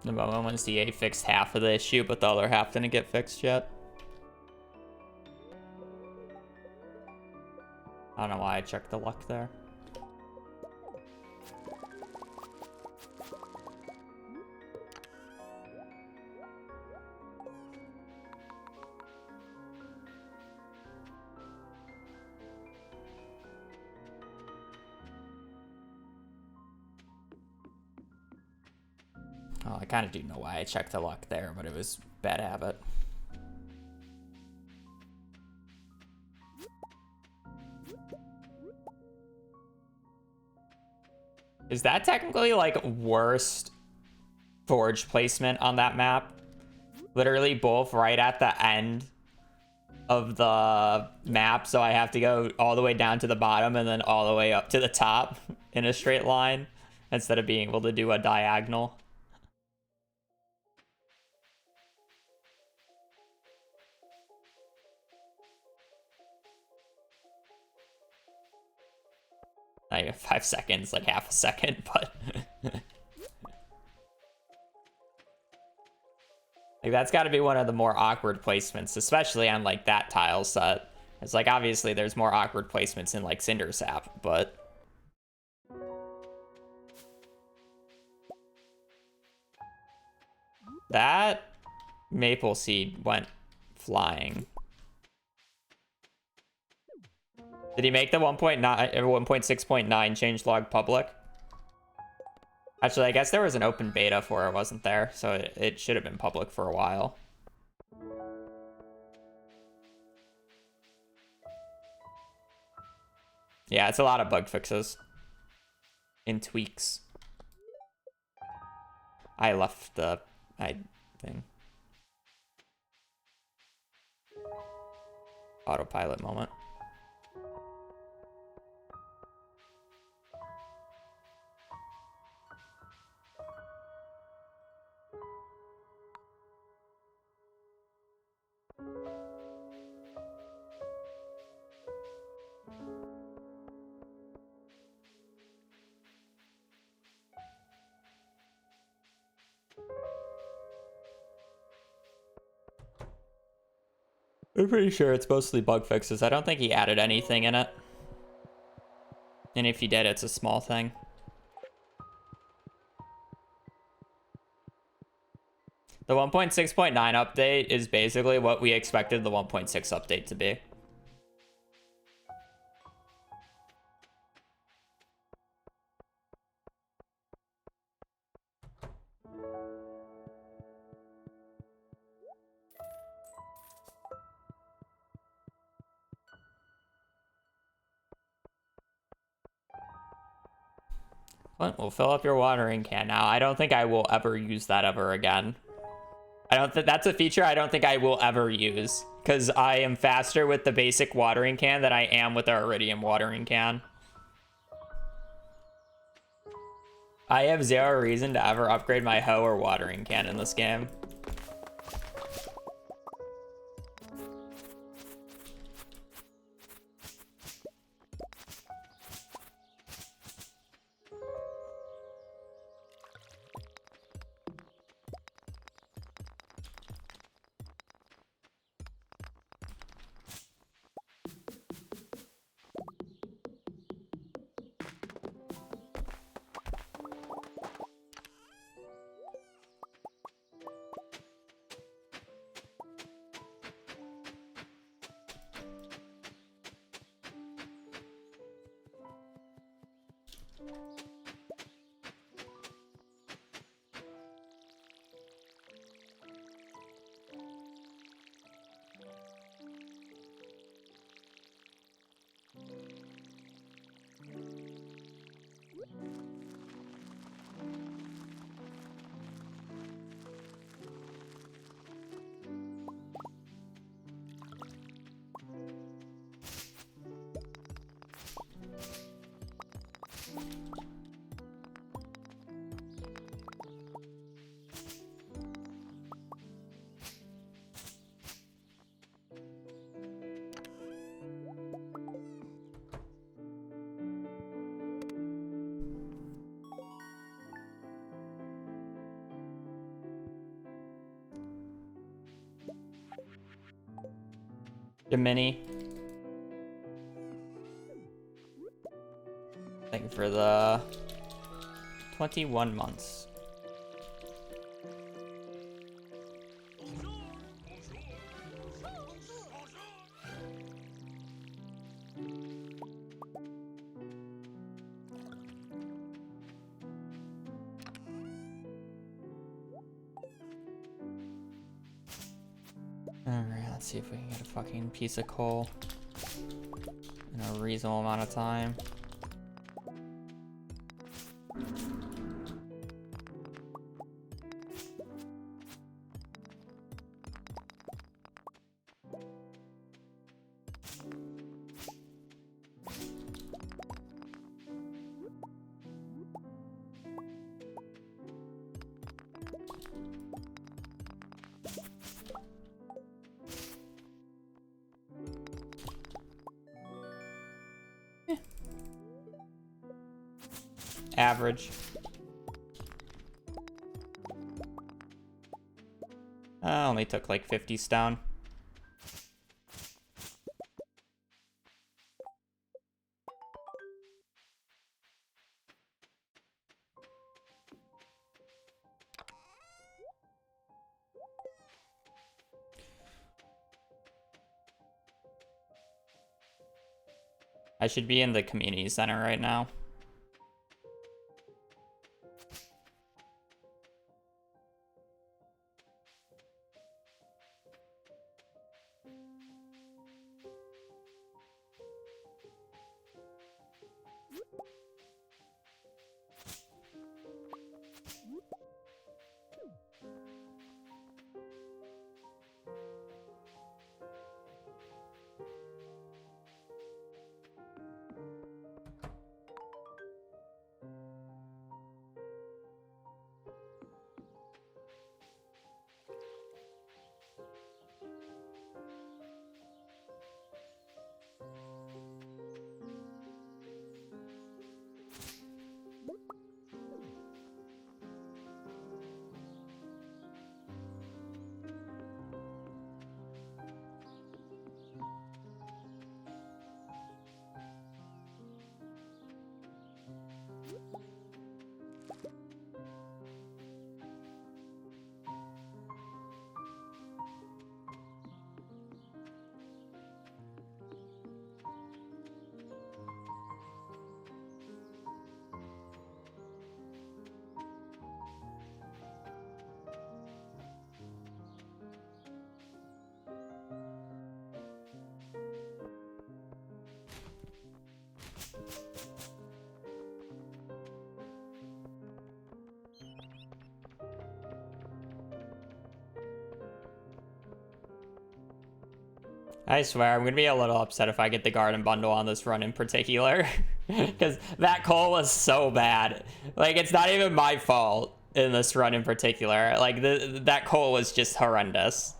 the moment when CA fixed half of the issue, but the other half didn't get fixed yet. I don't know why I checked the luck there. Oh, I kind of do know why I checked the luck there, but it was bad habit. Is that technically like worst forge placement on that map? Literally both right at the end of the map, so I have to go all the way down to the bottom and then all the way up to the top in a straight line instead of being able to do a diagonal. I have 5 seconds, like half a second, but like that's got to be one of the more awkward placements, especially on like that tile set. It's like obviously there's more awkward placements in like Cinder Sap, but that maple seed went flying. Did he make the 1.9 or 1.6.9 changelog public? Actually, I guess there was an open beta for it, wasn't there? So it should have been public for a while. Yeah, it's a lot of bug fixes and tweaks. I left the thing. Autopilot moment. I'm pretty sure it's mostly bug fixes. I don't think he added anything in it. And if he did, it's a small thing. The 1.6.9 update is basically what we expected the 1.6 update to be. We'll fill up your watering can now. I don't think I will ever use that ever again. I don't think that's a feature I don't think I will ever use, because I am faster with the basic watering can than I am with the Iridium watering can. I have zero reason to ever upgrade my hoe or watering can in this game. Gemini. Thank you for the 21 months. Alright, let's see if we can get a fucking piece of coal in a reasonable amount of time. Average. Only took like 50 stone. I should be in the community center right now. I swear, I'm gonna be a little upset if I get the garden bundle on this run in particular. Because that coal was so bad. Like, it's not even my fault in this run in particular. Like, that coal was just horrendous.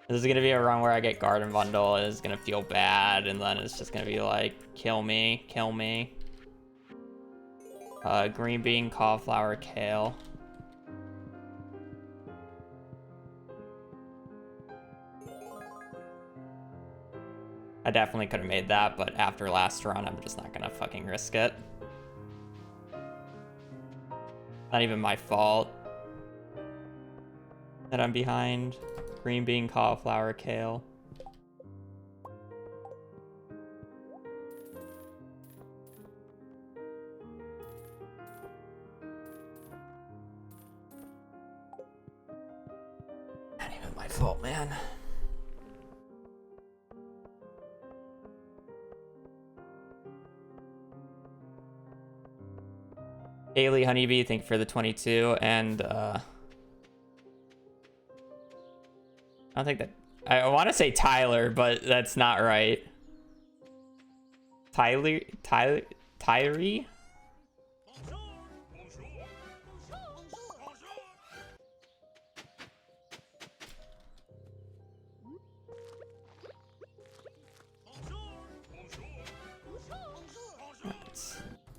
This is gonna be a run where I get garden bundle, and it's gonna feel bad, and then it's just gonna be like, kill me, kill me. Green bean, cauliflower, kale. I definitely could have made that, but after last run, I'm just not gonna fucking risk it. Not even my fault that I'm behind. Green bean, cauliflower, kale. Not even my fault, man. Haley Honeybee, thank you for the 22, and I don't think that I want to say Tyler, but that's not right. Tyree? That's what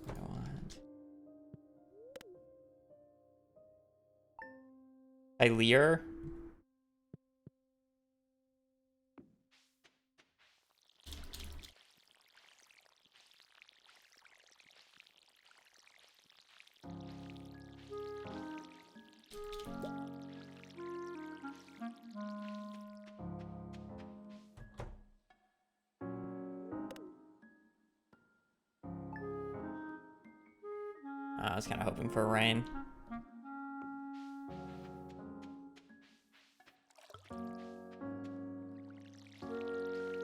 I want. Tyler? I was kind of hoping for rain.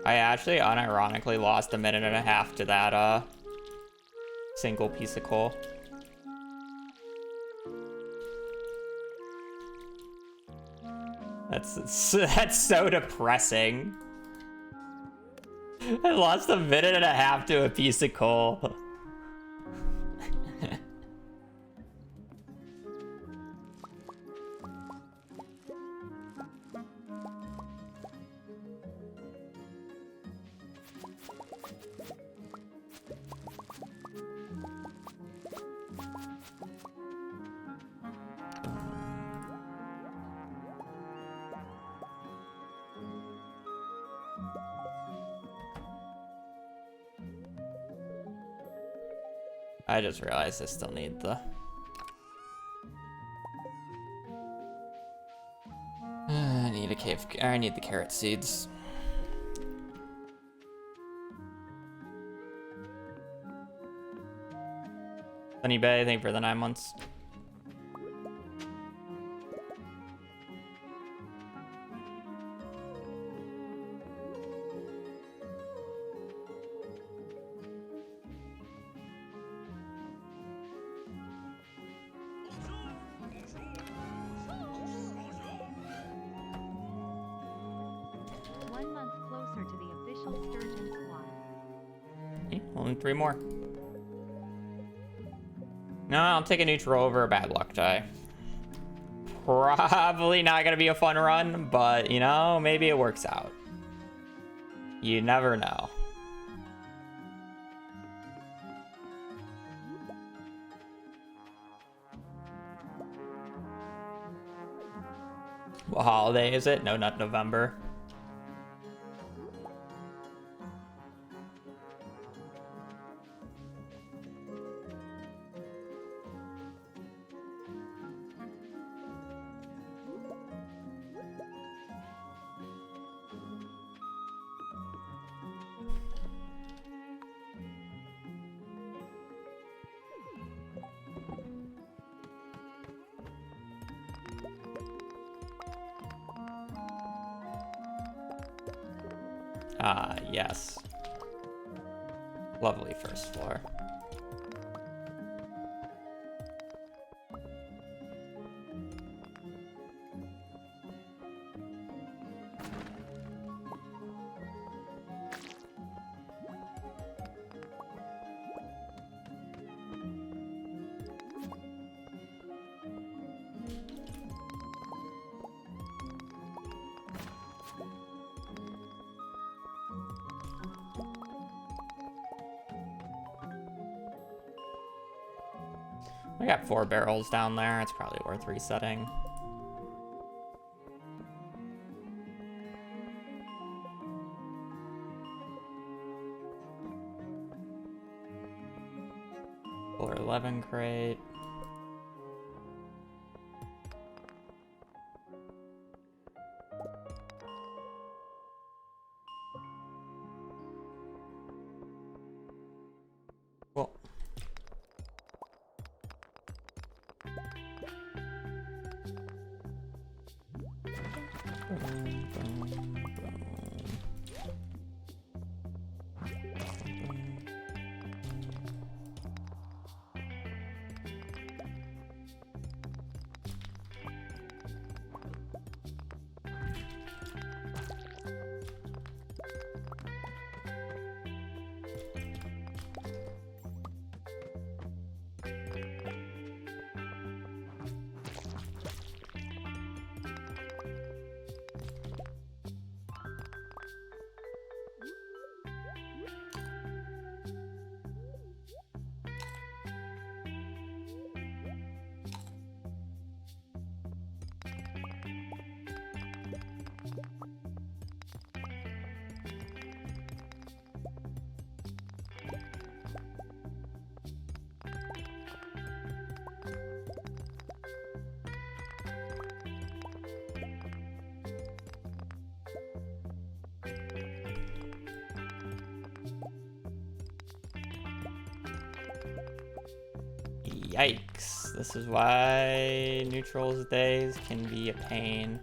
I actually unironically lost a minute and a half to that single piece of coal. That's so depressing. I lost a minute and a half to a piece of coal. I just realized I still need the... I need a cave... I need the carrot seeds. Sunny Bay, thank you for the 9 months. Only 3 more. No, I'll take a neutral over a bad luck die. Probably not gonna be a fun run, but you know, maybe it works out. You never know. What holiday is it? No, not November. Ah, yes. Lovely first floor. I got 4 barrels down there. It's probably worth resetting. Floor 11 crate. Cool. Yikes. This is why neutrals days can be a pain.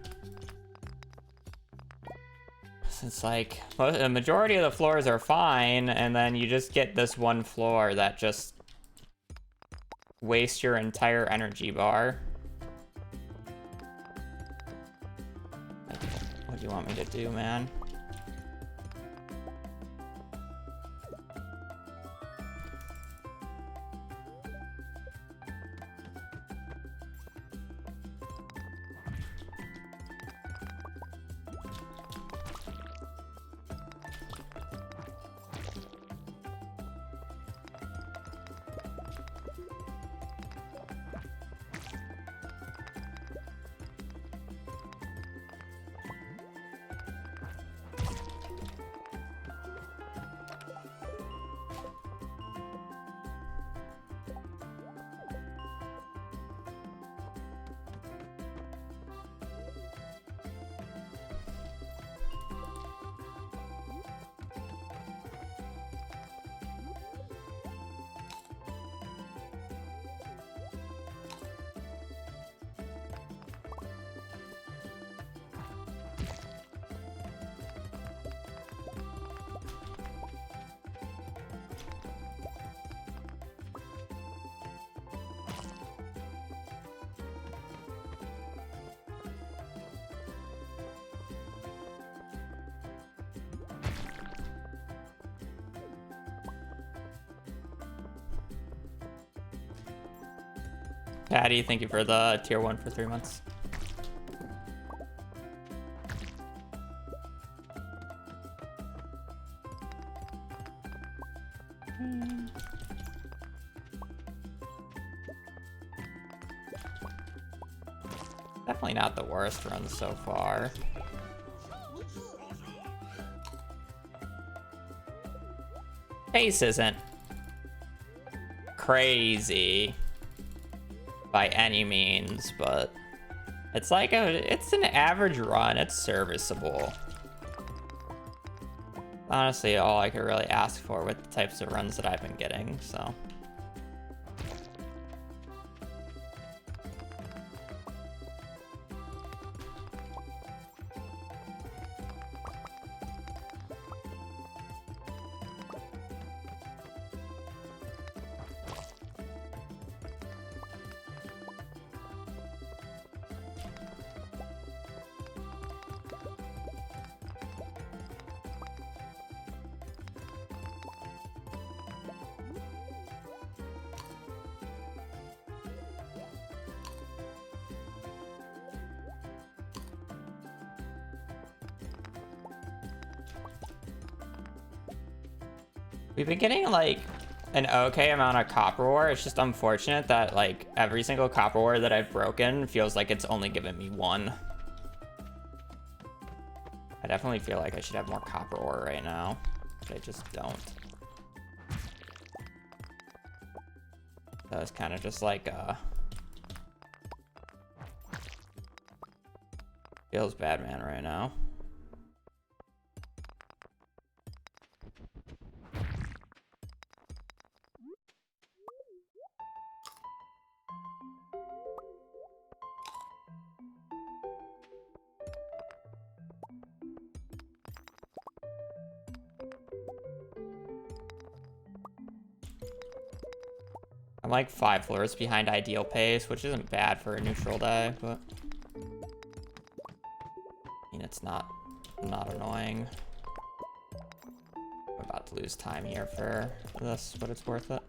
It's like, the majority of the floors are fine, and then you just get this one floor that just wastes your entire energy bar. Like, what do you want me to do, man? Patty, thank you for the tier 1 for 3 months. Definitely not the worst run so far. Pace isn't crazy by any means, but it's like it's an average run. It's serviceable. Honestly, all I could really ask for with the types of runs that I've been getting, so. We've been getting like an okay amount of copper ore. It's just unfortunate that like every single copper ore that I've broken feels like it's only given me one. I definitely feel like I should have more copper ore right now, but I just don't. That was kind of just like feels bad, man, right now. I'm like 5 floors behind ideal pace, which isn't bad for a neutral day, but I mean, it's not annoying. I'm about to lose time here for this, but it's worth it.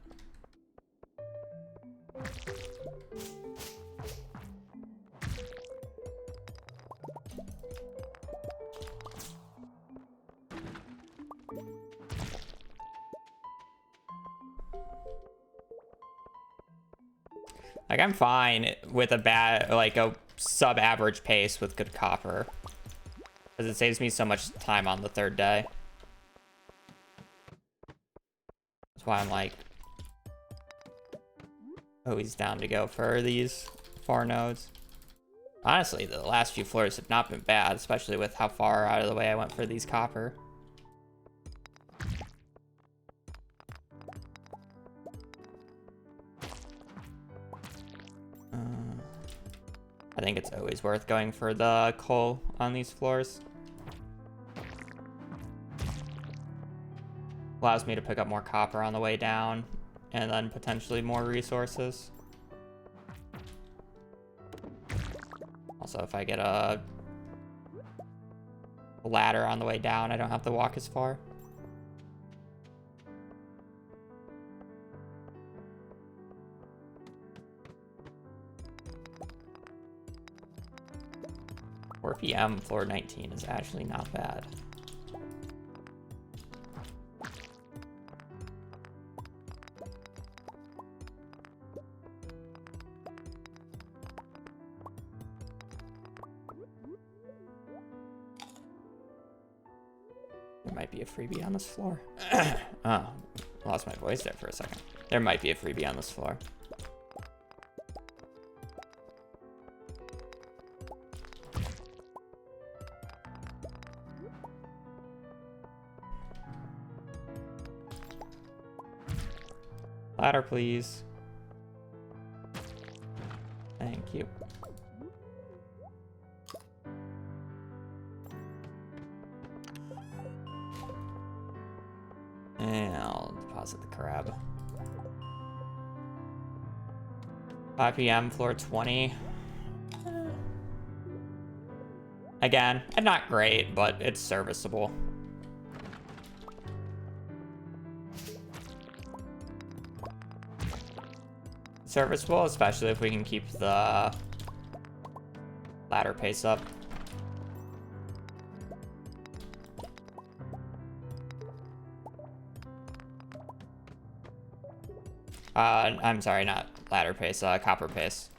Like, I'm fine with a sub-average pace with good copper, because it saves me so much time on the 3rd day. That's why I'm like always down to go for these far nodes. Honestly, the last few floors have not been bad, especially with how far out of the way I went for these copper. I think it's always worth going for the coal on these floors. Allows me to pick up more copper on the way down, and then potentially more resources. Also, if I get a ladder on the way down, I don't have to walk as far. PM floor 19 is actually not bad. There might be a freebie on this floor. Oh, lost my voice there for a second. There might be a freebie on this floor. Ladder, please. Thank you. And I'll deposit the crab. 5 PM, floor 20. Again, not great, but it's serviceable. Serviceable, especially if we can keep the ladder pace up. I'm sorry, not ladder pace, copper pace.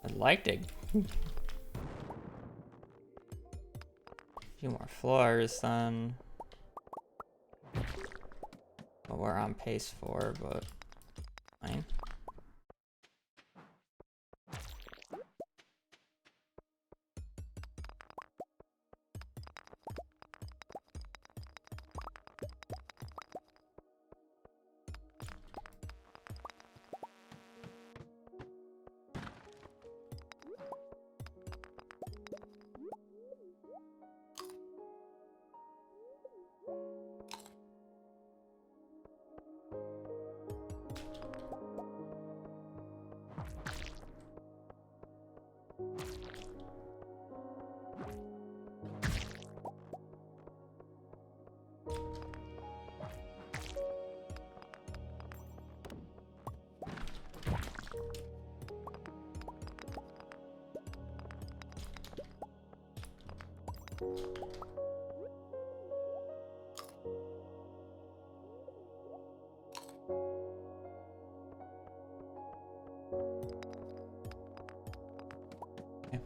I'd like to. A few more floors than what we're on pace for, but fine. Okay.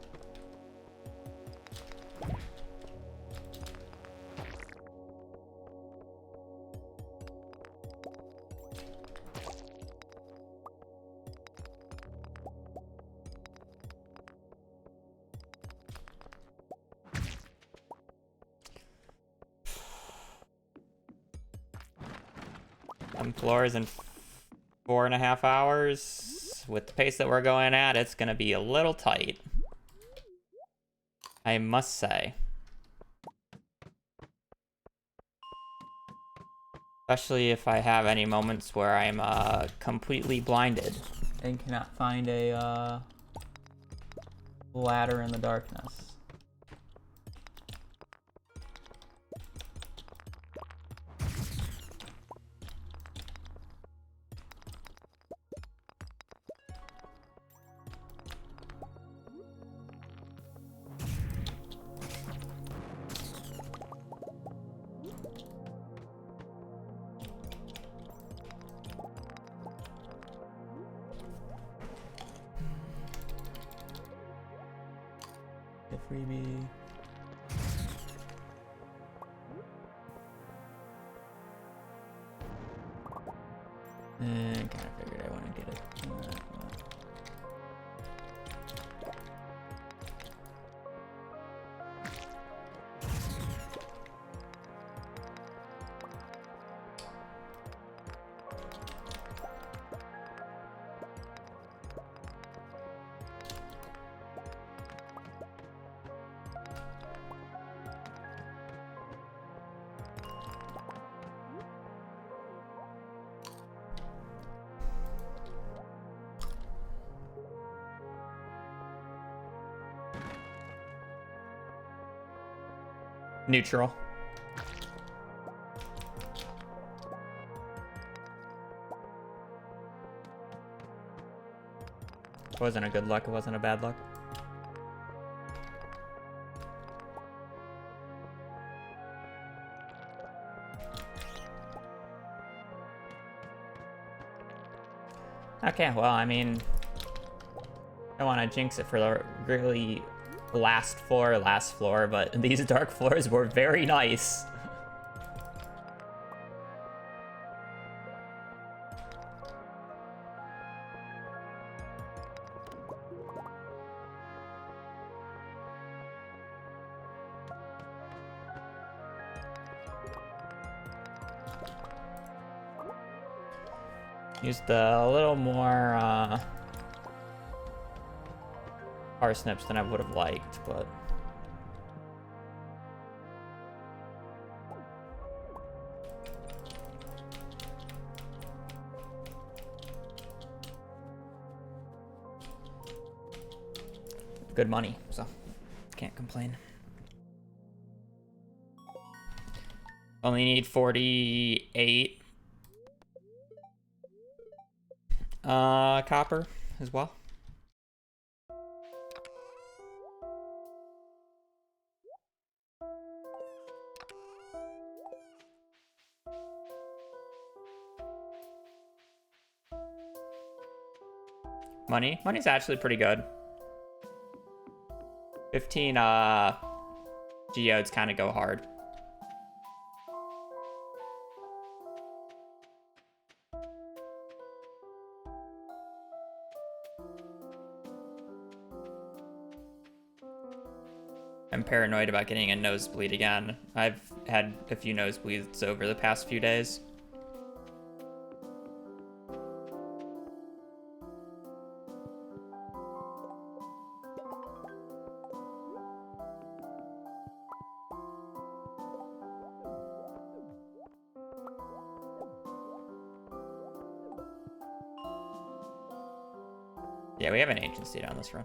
Some floors in 4.5 hours. With the pace that we're going at, it's gonna be a little tight, I must say. Especially if I have any moments where I'm completely blinded and cannot find a ladder in the darkness. Freebie. And kind of figured I want to get it. Neutral. It wasn't a good luck, it wasn't a bad luck. Okay, well, I mean, I don't want to jinx it for the really last floor, but these dark floors were very nice. Used a little more parsnips than I would have liked, but good money, so can't complain. Only need 48 copper as well. Money's actually pretty good. 15 geodes kind of go hard. I'm paranoid about getting a nosebleed again. I've had a few nosebleeds over the past few days. Yeah, we have an agency down this road.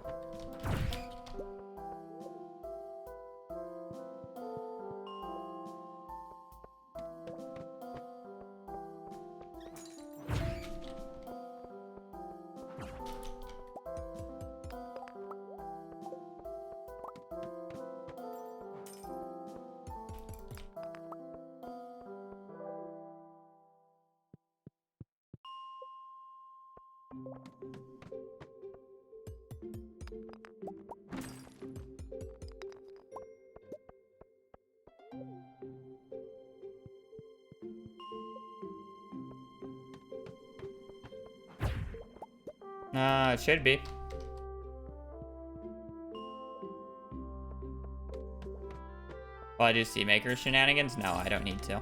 It should be. Will I do seed maker shenanigans? No, I don't need to.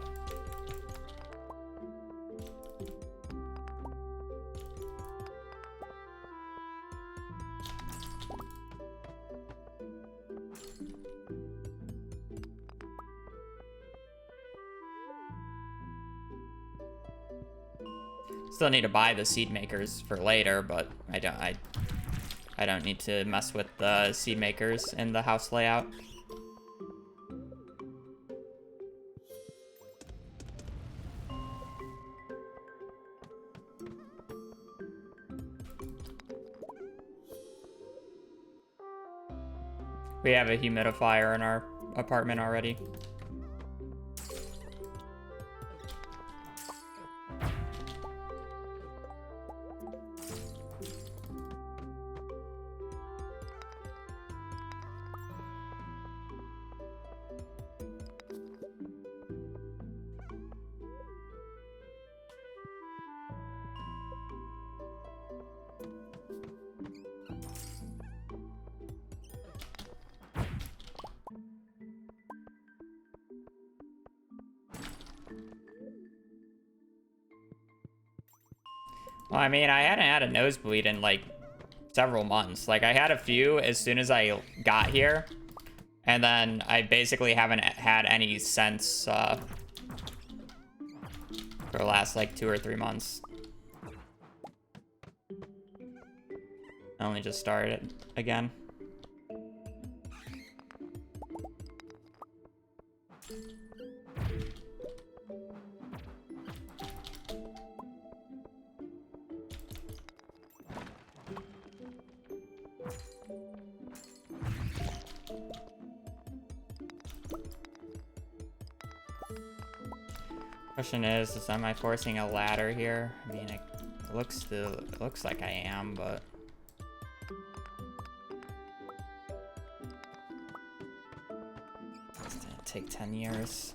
Still need to buy the seed makers for later, but I don't need to mess with the seed makers in the house layout. We have a humidifier in our apartment already. Well, I mean, I hadn't had a nosebleed in like several months. Like I had a few as soon as I got here, and then I basically haven't had any since for the last like 2 or 3 months. I only just started it again. Question is am I forcing a ladder here? I mean, it looks like I am, but it's gonna take 10 years.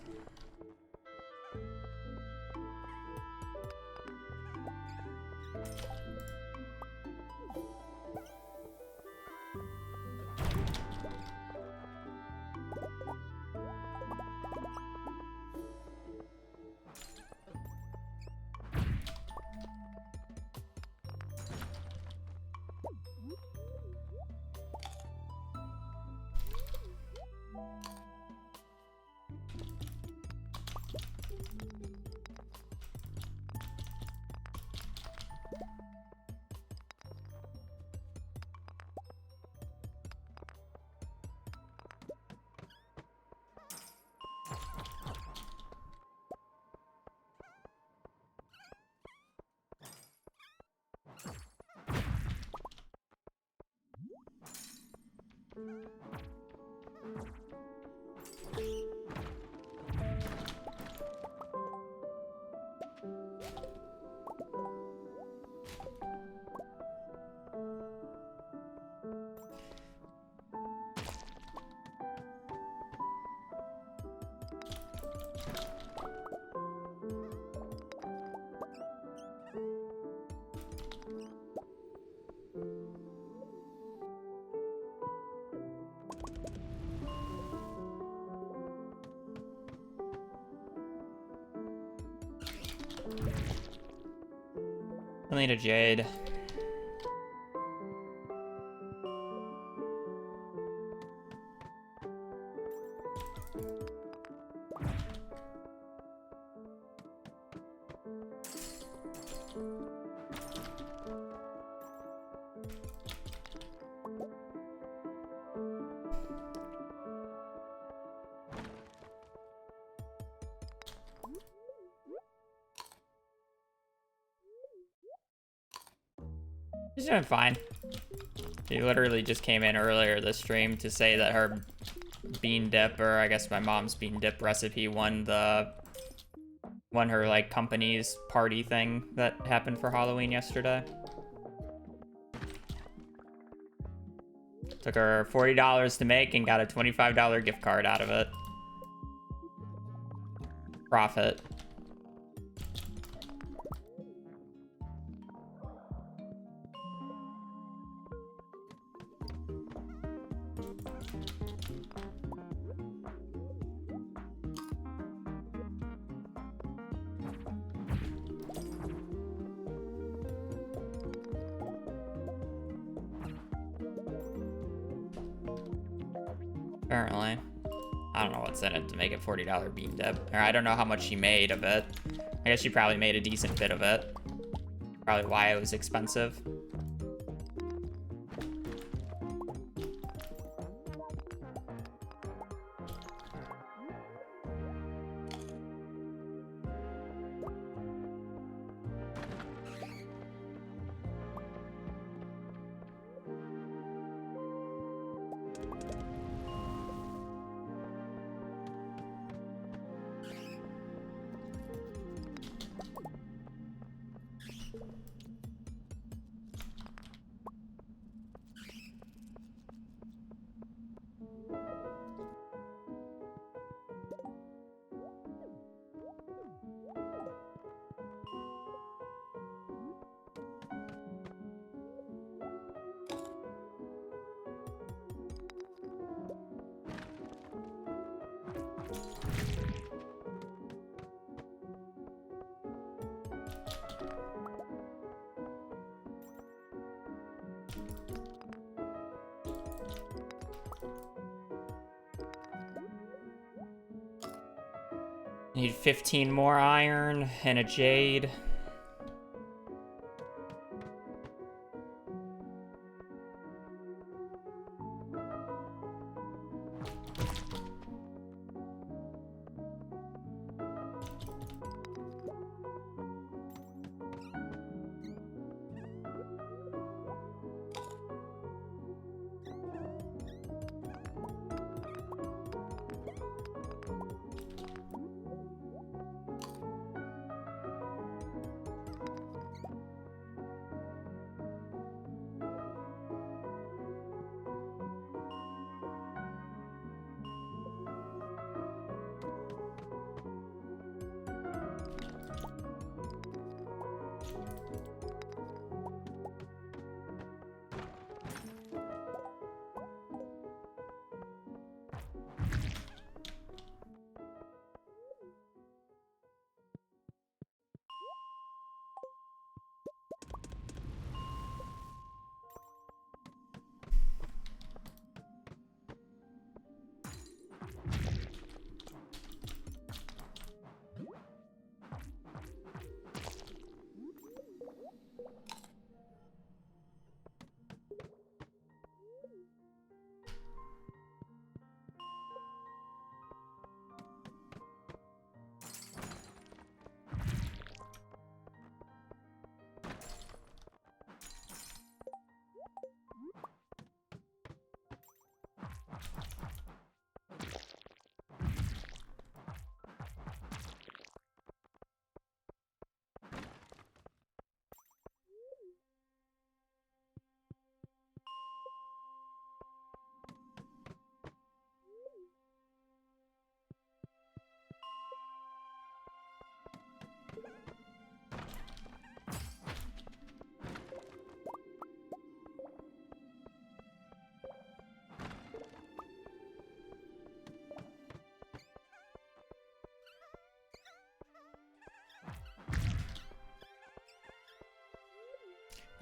I need a jade. She's doing fine. She literally just came in earlier this stream to say that her bean dip, or I guess my mom's bean dip recipe won her like company's party thing that happened for Halloween yesterday. Took her $40 to make and got a $25 gift card out of it. Profit. Apparently. I don't know what's in it to make it $40 bean dip. Or I don't know how much she made of it. I guess she probably made a decent bit of it. Probably why it was expensive. Need 15 more iron and a jade.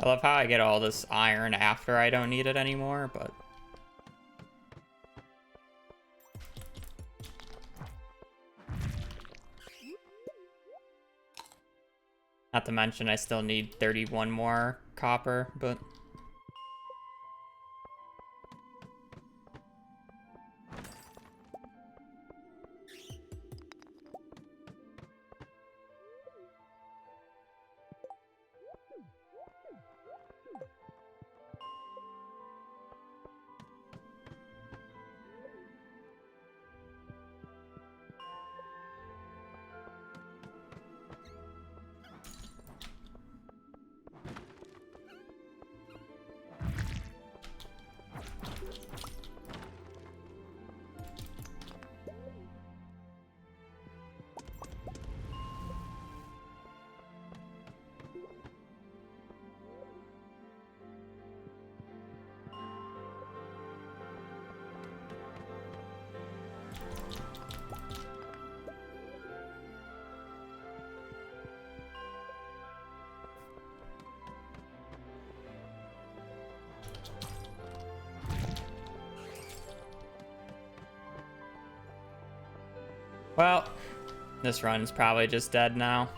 I love how I get all this iron after I don't need it anymore, but... Not to mention I still need 31 more copper, but... Well, this run's probably just dead now.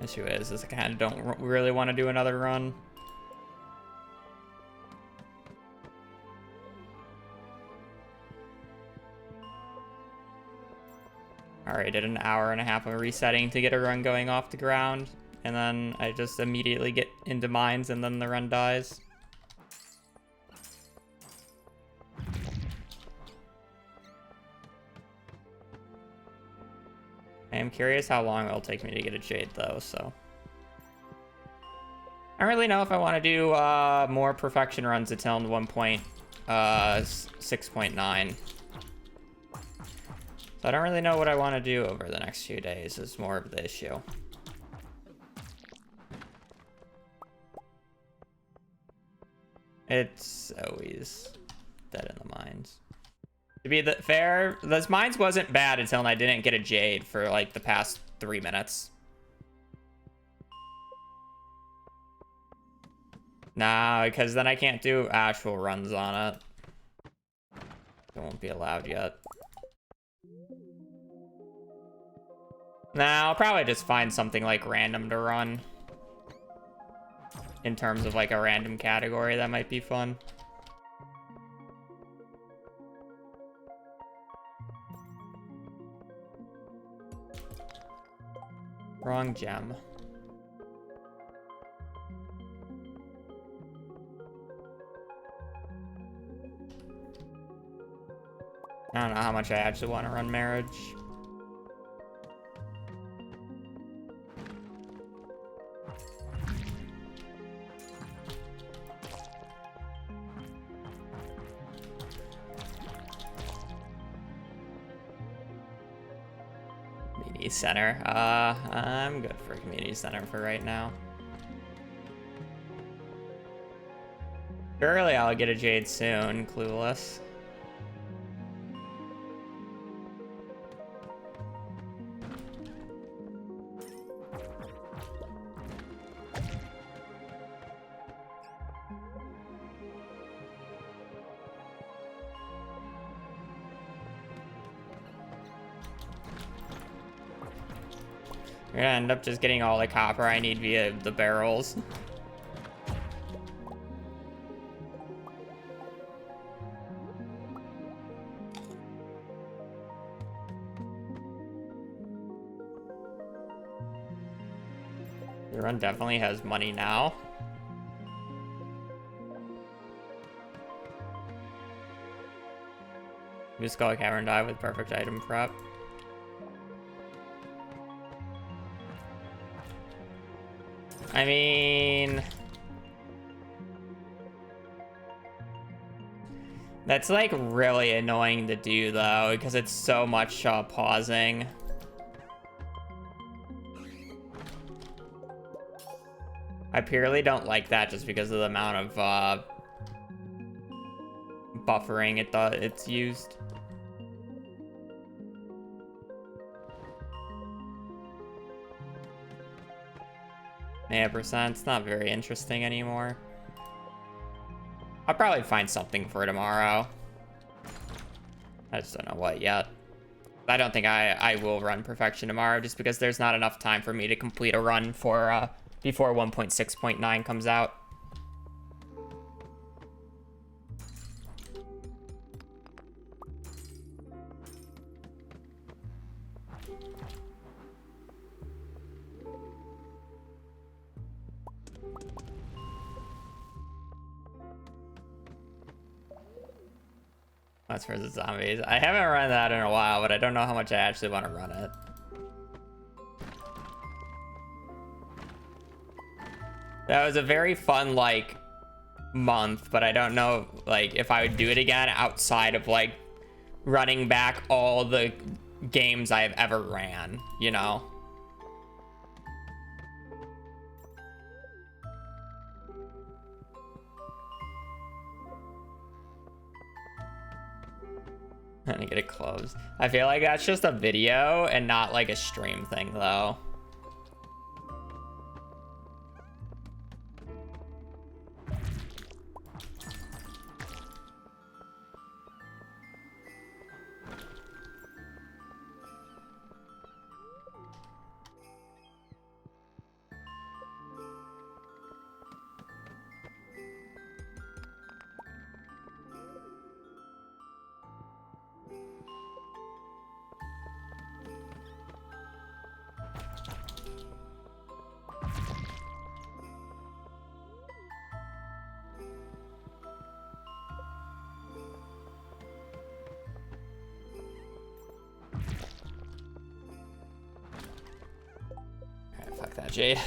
Issue is I kind of don't really want to do another run. Alright, did an hour and a half of resetting to get a run going off the ground, and then I just immediately get into mines and then the run dies. I am curious how long it'll take me to get a jade though, so. I don't really know if I want to do more perfection runs until 1.6.9. So I don't really know what I want to do over the next few days is more of the issue. It's always dead in the mines. To be fair, this mines wasn't bad until I didn't get a jade for like the past 3 minutes. Nah, because then I can't do actual runs on it. It won't be allowed yet. Nah, I'll probably just find something like random to run. In terms of like a random category, that might be fun. Wrong gem. I don't know how much I actually want to run marriage. Community center. I'm good for community center for right now. Surely I'll get a jade soon, clueless. You're gonna end up just getting all the copper I need via the barrels. The run definitely has money now. Just go cavern dive with perfect item prep. I mean, that's like really annoying to do though, because it's so much pausing. I purely don't like that just because of the amount of buffering it's used. Yeah, percent's not very interesting anymore. I'll probably find something for tomorrow. I just don't know what yet. I don't think I will run perfection tomorrow just because there's not enough time for me to complete a run for before 1.6.9 comes out. Plants vs. Zombies. I haven't run that in a while, but I don't know how much I actually want to run it. That was a very fun, like, month, but I don't know, like, if I would do it again outside of, like, running back all the games I've ever ran, you know? And get it closed. I feel like that's just a video and not like a stream thing though. that, Jade.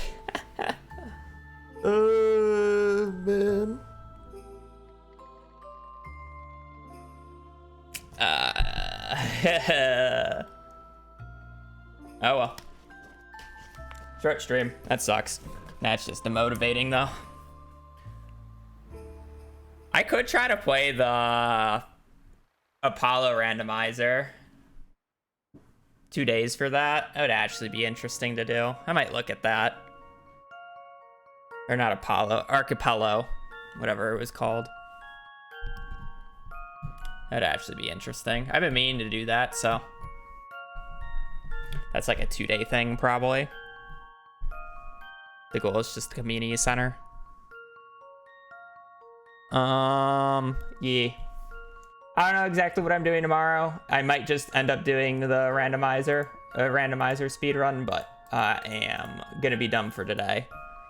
Man. Oh well. Short stream. That sucks. That's just demotivating though. I could try to play the Apollo randomizer. 2 days for that. That would actually be interesting to do. I might look at that. Or not Apollo, Archipelago, whatever it was called. That'd actually be interesting. I've been meaning to do that, so that's like a 2-day thing probably. The goal is just the community center. Yeah. I don't know exactly what I'm doing tomorrow. I might just end up doing the randomizer speedrun, but I am gonna be done for today.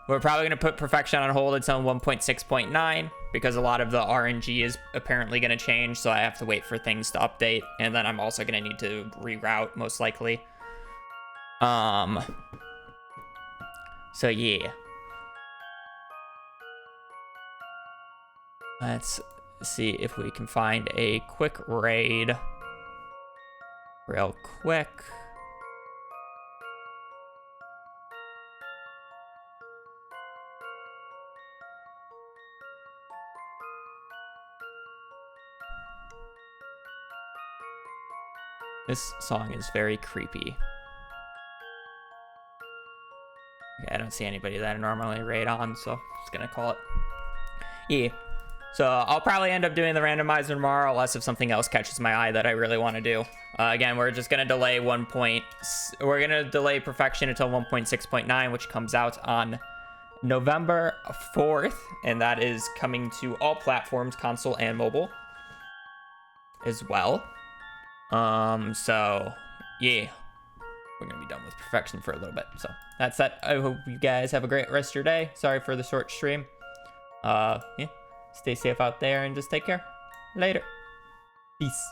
We're probably gonna put perfection on hold until 1.6.9 because a lot of the RNG is apparently gonna change, so I have to wait for things to update, and then I'm also gonna need to reroute most likely. So yeah. Let's see if we can find a quick raid real quick. This song is very creepy. Okay, I don't see anybody that I normally raid on, so I'm just gonna call it. Yeah. So I'll probably end up doing the randomizer tomorrow, unless if something else catches my eye that I really want to do. Again, we're just gonna delay we're gonna delay perfection until 1.6.9, which comes out on November 4th, and that is coming to all platforms, console and mobile, as well. So yeah, we're gonna be done with perfection for a little bit. So that's that. I hope you guys have a great rest of your day. Sorry for the short stream. Yeah. Stay safe out there and just take care. Later. Peace.